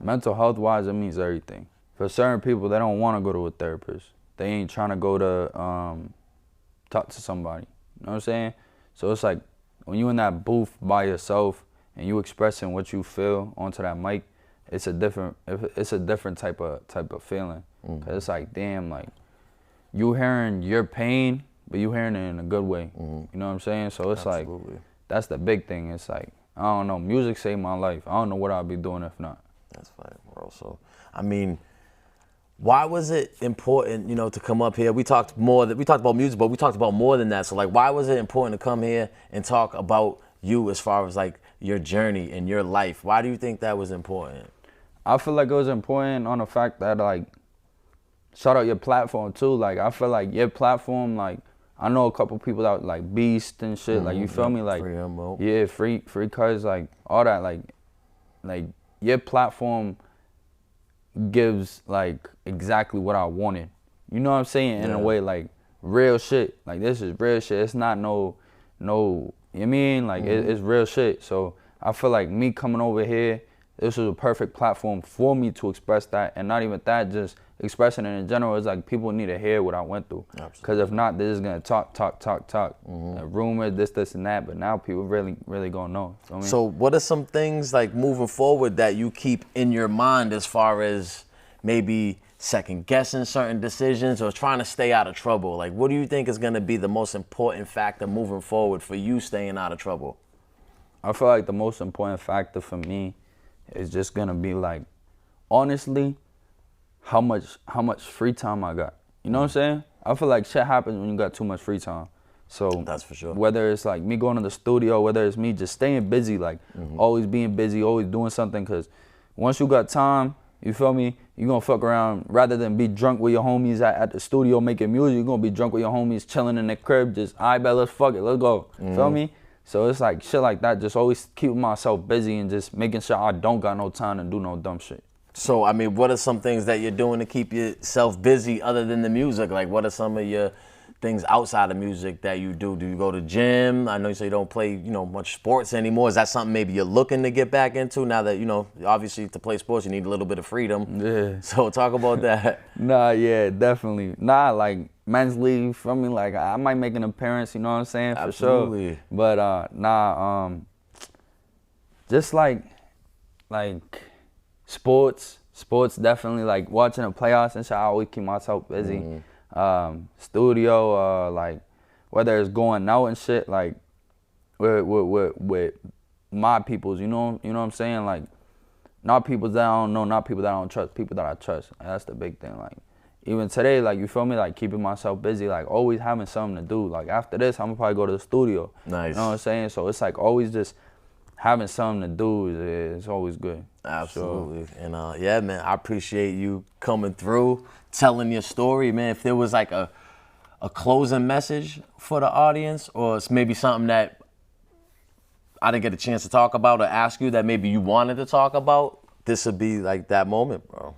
Mental health wise, it means everything. For certain people, they don't want to go to a therapist. They ain't trying to go to talk to somebody. You know what I'm saying? So it's like when you in that booth by yourself and you expressing what you feel onto that mic, it's a different type of feeling. Cause it's like, damn, like you hearing your pain, but you hearing it in a good way. You know what I'm saying? So it's like, that's the big thing. It's like, I don't know, music saved my life. I don't know what I'd be doing if not. That's fine, bro. So, I mean, why was it important, you know, to come up here? We talked about music, but we talked about more than that. So, like, why was it important to come here and talk about you as far as, like, your journey and your life? Why do you think that was important? I feel like it was important on the fact that, like, shout out your platform, too. Like, I feel like your platform, like, I know a couple people that, like, Beast and shit. Like, you feel me? Like, free cuz, like, all that, like, your platform gives like exactly what I wanted. You know what I'm saying? In a way, like real shit. Like this is real shit. It's not no you know what I mean? Like it's real shit. So I feel like me coming over here, this was a perfect platform for me to express that, and not even that, just expressing it in general. It's like people need to hear what I went through. Because if not, they're just gonna talk. Rumors, this and that. But now people really gonna know. You know what I mean? So what are some things like moving forward that you keep in your mind as far as maybe second guessing certain decisions or trying to stay out of trouble? Like, what do you think is gonna be the most important factor moving forward for you staying out of trouble? I feel like the most important factor for me is just gonna be like, honestly, how much free time I got. You know what I'm saying? I feel like shit happens when you got too much free time. So that's for sure. Whether it's like me going to the studio, whether it's me just staying busy, like always being busy, always doing something, because once you got time, you feel me, you gonna fuck around, rather than be drunk with your homies at the studio making music, you're gonna be drunk with your homies chilling in the crib, just, all right, bet, let's fuck it, let's go. Feel me? So it's like shit like that, just always keeping myself busy and just making sure I don't got no time to do no dumb shit. So, I mean, what are some things that you're doing to keep yourself busy other than the music? Like, what are some of your things outside of music that you do? Do you go to gym? I know you say you don't play, you know, much sports anymore. Is that something maybe you're looking to get back into now that, you know, obviously to play sports you need a little bit of freedom? Yeah. So talk about that. Nah, yeah, definitely. Nah, like men's league, for me, like I might make an appearance, you know what I'm saying? For Absolutely. sure. But just like sports definitely, like watching the playoffs and shit, I always keep myself busy. Studio, like whether it's going out and shit, like with my peoples, you know what I'm saying? Like not people that I don't know, not people that I don't trust, people that I trust. That's the big thing. Like even today, like you feel me, like keeping myself busy, like always having something to do. Like after this, I'm gonna probably go to the studio. Nice. You know what I'm saying? So it's like always just having something to do is always good. Absolutely. So. And yeah, man, I appreciate you coming through, telling your story, man. If there was like a closing message for the audience, or it's maybe something that I didn't get a chance to talk about or ask you that maybe you wanted to talk about, this would be like that moment, bro.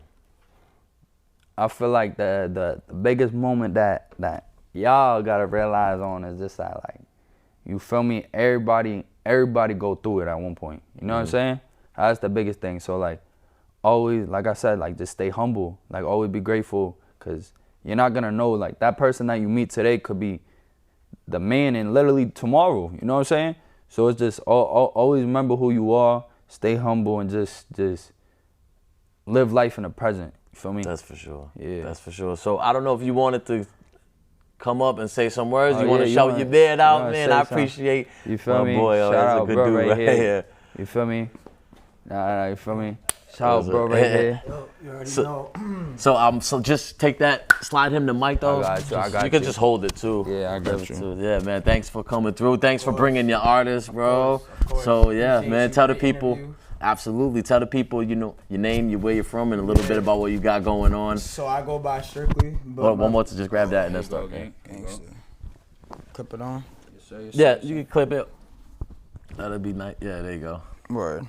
I feel like the biggest moment that y'all gotta realize on is just that, like, you feel me? Everybody go through it at one point. You know what I'm saying? That's the biggest thing. So like, always, like I said, like just stay humble. Like always be grateful, because you're not gonna know, like that person that you meet today could be the man in literally tomorrow. You know what I'm saying? So it's just always remember who you are, stay humble, and just live life in the present. You feel me? That's for sure. Yeah. That's for sure. So I don't know if you wanted to come up and say some words. You want to shout your beard out, man? I appreciate you feel me? Boy, shout that's out, a good bro, dude right here. here. You feel me? Nah, you feel me? Shout out, bro, right here. Yo, you already know. So just take that, slide him the mic though. I got you. You can just hold it too. Yeah, I got you. Yeah, man. Thanks for coming through. Thanks for bringing your artist, bro. So yeah, man. Tell the people absolutely. Tell the people, you know, your name, where you're from, and a little bit about what you got going on. So I go by Strictly. But one more to just grab that and then start. Clip it on. Yeah, you can clip it. That'll be nice. Yeah, there you go. Word.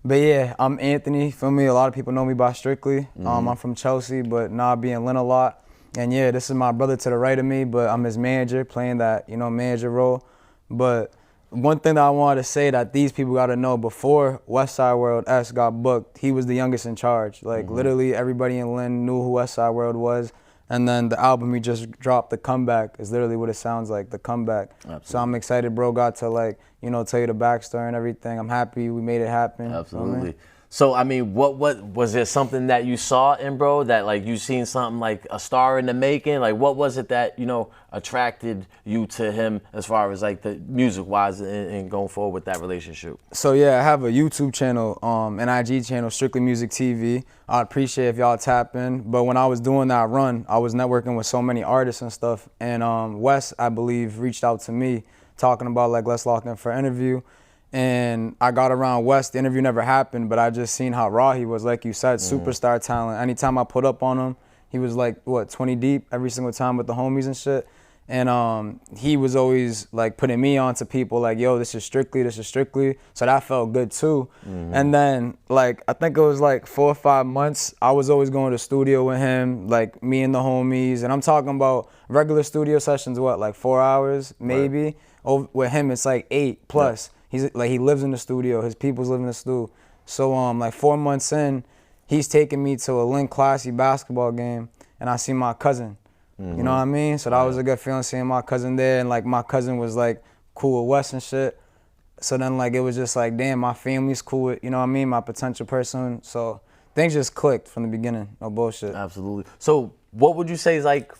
But yeah, I'm Anthony. Feel me? A lot of people know me by Strictly. I'm from Chelsea, but now I be in Lynn a lot. And yeah, this is my brother to the right of me, but I'm his manager, playing that, you know, manager role. But one thing that I wanted to say that these people got to know, before Westside World S got booked, he was the youngest in charge. Like literally everybody in Lynn knew who Westside World was. And then the album he just dropped, The Comeback, is literally what it sounds like, The Comeback. Absolutely. So I'm excited, bro, got to, like, you know, tell you the backstory and everything. I'm happy we made it happen. Absolutely. You know? So, I mean, what was there something that you saw in bro that, like, you seen something like a star in the making? Like, what was it that, you know, attracted you to him as far as, like, the music-wise and going forward with that relationship? So, yeah, I have a YouTube channel, an IG channel, Strictly Music TV. I'd appreciate if y'all tap in. But when I was doing that run, I was networking with so many artists and stuff. And Wes, I believe, reached out to me talking about, like, let's lock in for an interview. And I got around West. The interview never happened, but I just seen how raw he was. Like you said, superstar talent. Anytime I put up on him, he was like, what, 20 deep every single time with the homies and shit. And he was always like putting me on to people like, yo, this is Strictly. So that felt good too. And then like, I think it was like 4 or 5 months, I was always going to the studio with him, like me and the homies. And I'm talking about regular studio sessions, what, like 4 hours maybe? Right. With him, it's like 8 plus. Yeah. He's like, he lives in the studio. His people's live in the studio. So like 4 months in, he's taking me to a Lynn Classy basketball game, and I see my cousin. You know what I mean? So that was a good feeling seeing my cousin there, and like my cousin was like cool with Wes and shit. So then like it was just like, damn, my family's cool with, you know what I mean, my potential person. So things just clicked from the beginning. No bullshit. Absolutely. So what would you say is like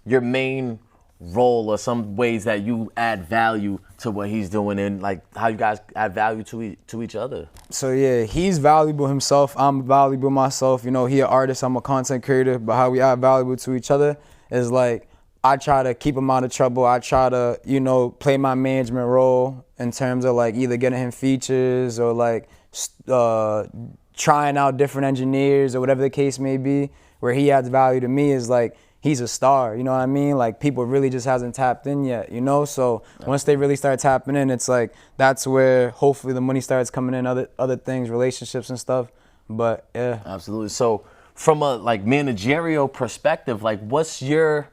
your main role or some ways that you add value to what he's doing and like how you guys add value to each other? So yeah, he's valuable himself, I'm valuable myself. You know, he an artist, I'm a content creator, but how we add valuable to each other is like, I try to keep him out of trouble. I try to, you know, play my management role in terms of like either getting him features or like trying out different engineers or whatever the case may be. Where he adds value to me is like, he's a star, you know what I mean? Like people really just hasn't tapped in yet, you know? So once they really start tapping in, it's like, that's where hopefully the money starts coming in, other things, relationships and stuff. But yeah. Absolutely. So from a like managerial perspective, like what's your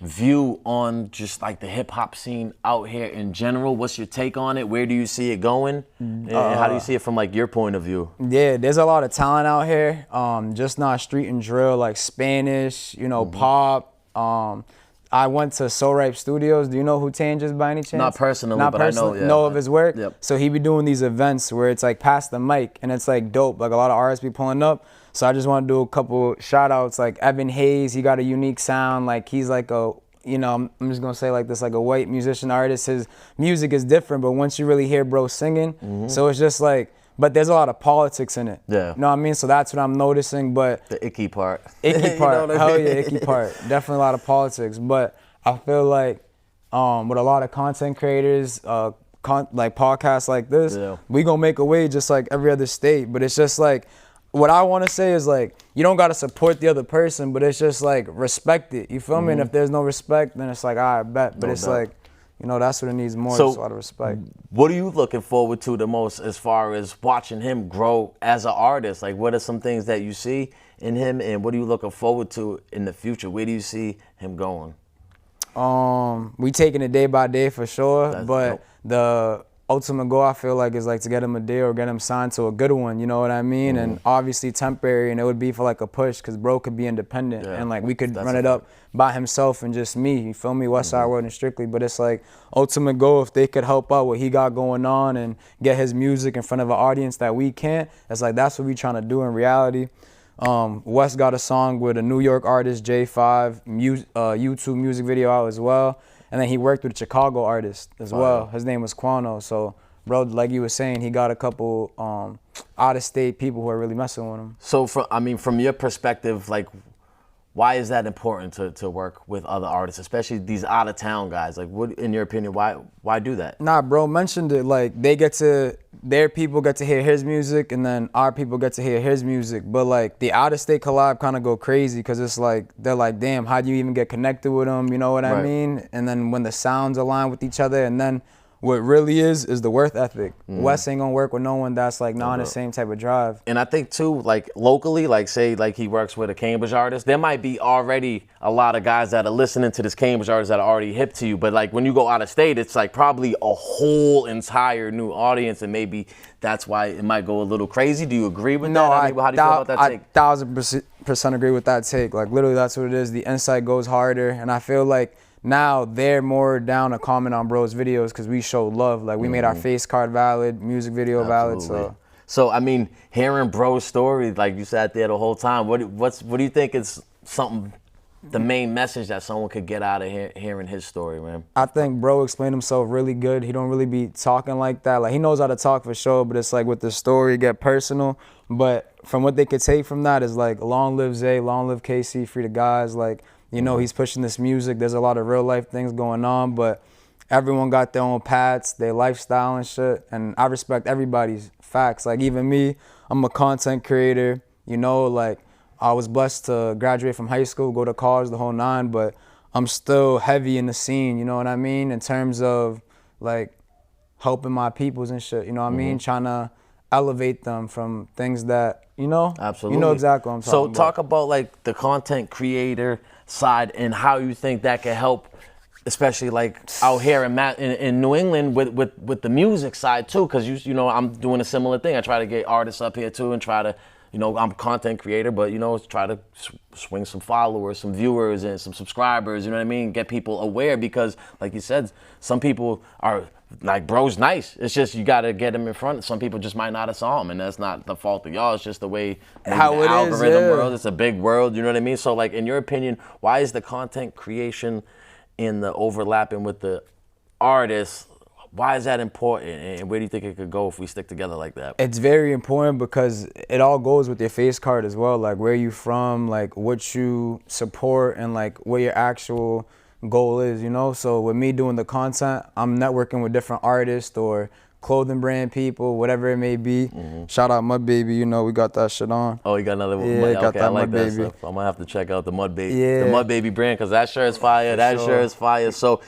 view on just like the hip hop scene out here in general? What's your take on it? Where do you see it going? And how do you see it from like your point of view? Yeah, there's a lot of talent out here. Just not street and drill, like Spanish, you know, pop. I went to So Ripe Studios. Do you know who Tange is by any chance? Not personally, but I know of his work. Yep. So he be doing these events where it's like pass the mic and it's like dope. Like a lot of artists be pulling up. So I just want to do a couple shout outs, like Evan Hayes. He got a unique sound. Like he's like a, you know, I'm just gonna say like this, like a white musician artist. His music is different, but once you really hear bro singing, so it's just like, but there's a lot of politics in it. Yeah. You know what I mean? So that's what I'm noticing, but. The icky part. Icky part, hell yeah, icky part. Definitely a lot of politics, but I feel like with a lot of content creators, like podcasts like this, we gonna make a way just like every other state, but it's just like, what I want to say is like, you don't got to support the other person, but it's just like, respect it. You feel me? And if there's no respect, then it's like, I bet. But it's like, you know, that's what it needs more, so, a lot of respect. What are you looking forward to the most as far as watching him grow as an artist? Like, what are some things that you see in him, and what are you looking forward to in the future? Where do you see him going? We taking it day by day for sure, That's but dope. The ultimate goal I feel like is like to get him a deal or get him signed to a good one, you know what I mean? And obviously temporary, and it would be for like a push because bro could be independent and like we could run it up by himself and just me, you feel me? Westside World and Strictly, but it's like ultimate goal if they could help out what he got going on and get his music in front of an audience that we can't, it's like that's what we trying to do in reality. Wes got a song with a New York artist, J5, YouTube music video out as well. And then he worked with a Chicago artist as well. His name was Quano. So, bro, like you were saying, he got a couple out-of-state people who are really messing with him. So, from your perspective, like, Why is that important to work with other artists, especially these out of town guys? Like, what, in your opinion, why do that? Nah, bro mentioned it. Like, their people get to hear his music, and then our people get to hear his music. But like the out of state collab kind of go crazy because it's like they're like, damn, how do you even get connected with them? You know what I mean? And then when the sounds align with each other, and then what really is the worth ethic. Wes ain't gonna work with no one that's like not on the same type of drive. And I think too, like locally, like say like he works with a Cambridge artist, there might be already a lot of guys that are listening to this Cambridge artist that are already hip to you. But like when you go out of state, it's like probably a whole entire new audience, and maybe that's why it might go a little crazy. Do you agree with that? I mean, how do you feel about that take? I 1000% agree with that take. Like literally, that's what it is. The insight goes harder, and I feel like now they're more down to comment on bro's videos because we showed love. Like we made our face card valid, music video valid. So I mean, hearing bro's story, like you sat there the whole time. What do you think is something, the main message that someone could get out of hearing his story, man? I think bro explained himself really good. He don't really be talking like that. Like he knows how to talk for sure, but it's like with the story get personal. But from what they could take from that is like long live Zay, long live KC, free the guys. Like, you know, he's pushing this music. There's a lot of real life things going on, but everyone got their own paths, their lifestyle and shit. And I respect everybody's facts. Like even me, I'm a content creator. You know, like I was blessed to graduate from high school, go to college, the whole nine, but I'm still heavy in the scene, you know what I mean? In terms of like helping my peoples and shit, you know what I mean? Trying to elevate them from things that, you know? Absolutely. You know exactly what I'm talking about. So talk about like the content creator side and how you think that could help, especially like out here in New England with the music side too, because you know I'm doing a similar thing. I try to get artists up here too and try to, you know, I'm a content creator, but you know, try to swing some followers, some viewers and some subscribers, you know what I mean? Get people aware because like you said, some people are like, bro's nice. It's just you got to get him in front. Some people just might not have saw him, and that's not the fault of y'all. It's just the way how the it algorithm is, yeah. world. It's a big world, you know what I mean? So like, in your opinion, why is the content creation in the overlapping with the artists, why is that important, and where do you think it could go if we stick together like that? It's very important because it all goes with your face card as well, like where you from, like what you support, and like where your actual goal is, you know? So with me doing the content, I'm networking with different artists or clothing brand people, whatever it may be. Shout out Mud Baby, you know, we got that shit on. Oh, you got another one? Yeah, got that I like Mud that Baby. stuff. I'm gonna have to check out the Mud Baby, Yeah. the Mud Baby brand, because that shirt is fire. That shirt is fire. So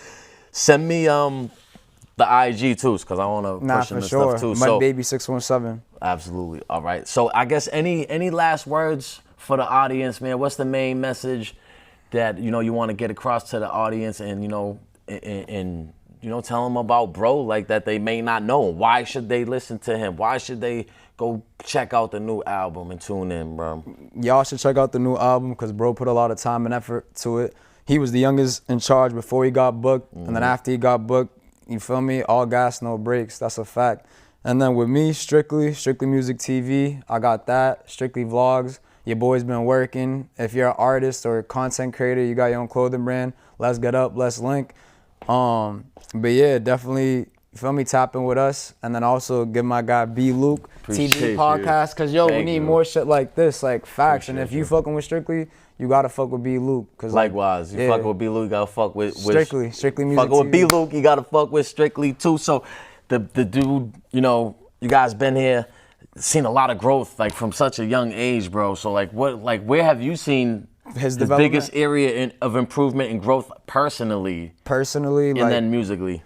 send me the IG too, because I want to push this stuff too. Mud Baby 617. Absolutely. All right. So I guess any last words for the audience, man? What's the main message that you want to get across to the audience, and and tell them about bro, like that they may not know? Why should they listen to him? Why should they go check out the new album and tune in, bro? Y'all should check out the new album because bro put a lot of time and effort to it. He was the youngest in charge before he got booked, and then after he got booked, you feel me? All gas, no brakes. That's a fact. And then with me, Strictly Music TV, I got that. Strictly Vlogs. Your boy's been working. If you're an artist or a content creator, you got your own clothing brand, let's get up, let's link. But yeah, definitely, you feel me, tap in with us. And then also give my guy B Luke TV podcast, because yo, we need more shit like this, like facts. And if you fucking with Strictly, you gotta fuck with B Luke. Likewise, you fucking with B Luke, you gotta fuck with Strictly Music fucking TV. with B Luke, you gotta fuck with Strictly too. So the dude, you guys been here, seen a lot of growth, like from such a young age, bro. So where have you seen his biggest area of improvement and growth personally, and then musically?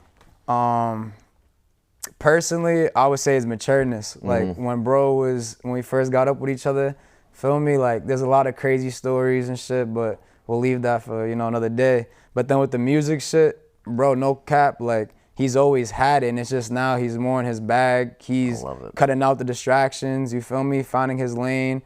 Personally, I would say his matureness. Like when we first got up with each other, feel me? Like there's a lot of crazy stories and shit, but we'll leave that for, another day. But then with the music shit, bro, no cap, like he's always had it, and it's just now he's more in his bag. He's cutting out the distractions, you feel me? Finding his lane.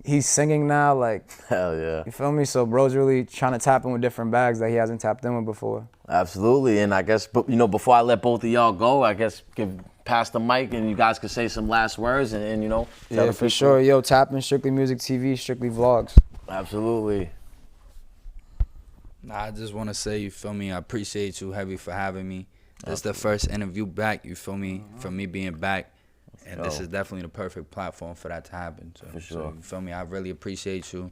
He's singing now, like, hell yeah. You feel me? So bro's really trying to tap in with different bags that he hasn't tapped in with before. Absolutely, and I guess, before I let both of y'all go, I guess pass the mic and you guys could say some last words and tell yeah, for sure. Yo, tap in Strictly Music TV, Strictly Vlogs. Absolutely. Nah, I just want to say, you feel me, I appreciate you heavy for having me. This is the first interview back, you feel me, for me being back. And this is definitely the perfect platform for that to happen. So, for sure. So, you feel me? I really appreciate you.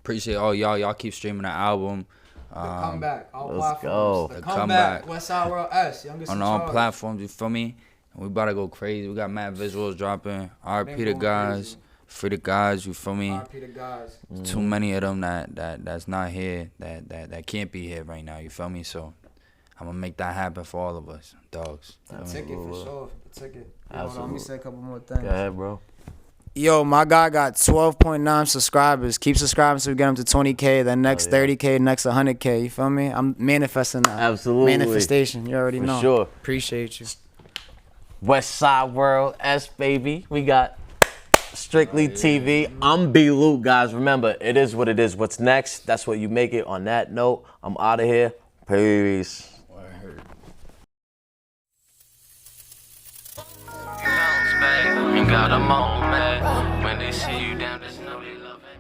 appreciate all y'all. Y'all keep streaming the album. The comeback, all let's platforms. go. The The comeback, comeback. Westside World S, youngest On in all charge. platforms, you feel me? And we about to go crazy. We got mad visuals dropping. RP the going guys. crazy. Free the guys, you feel me? RP the guys. Too many of them that's not here, that can't be here right now, you feel me? So I'm gonna make that happen for all of us, dogs. The ticket for sure. The ticket. Hold on, let me say a couple more Go things. ahead, bro. Yo, my guy got 12.9 subscribers. Keep subscribing so we get him to 20K. Then next 30K, next 100K. You feel me? I'm manifesting that. Absolutely. Manifestation. You already For know. sure. Appreciate you. West Side World S, baby. We got Strictly TV. I'm B Luke, guys. Remember, it is what it is. What's next? That's what you make it. On that note, I'm out of here. Peace. Bounce back and got a moment. When they see you down, just know they love it.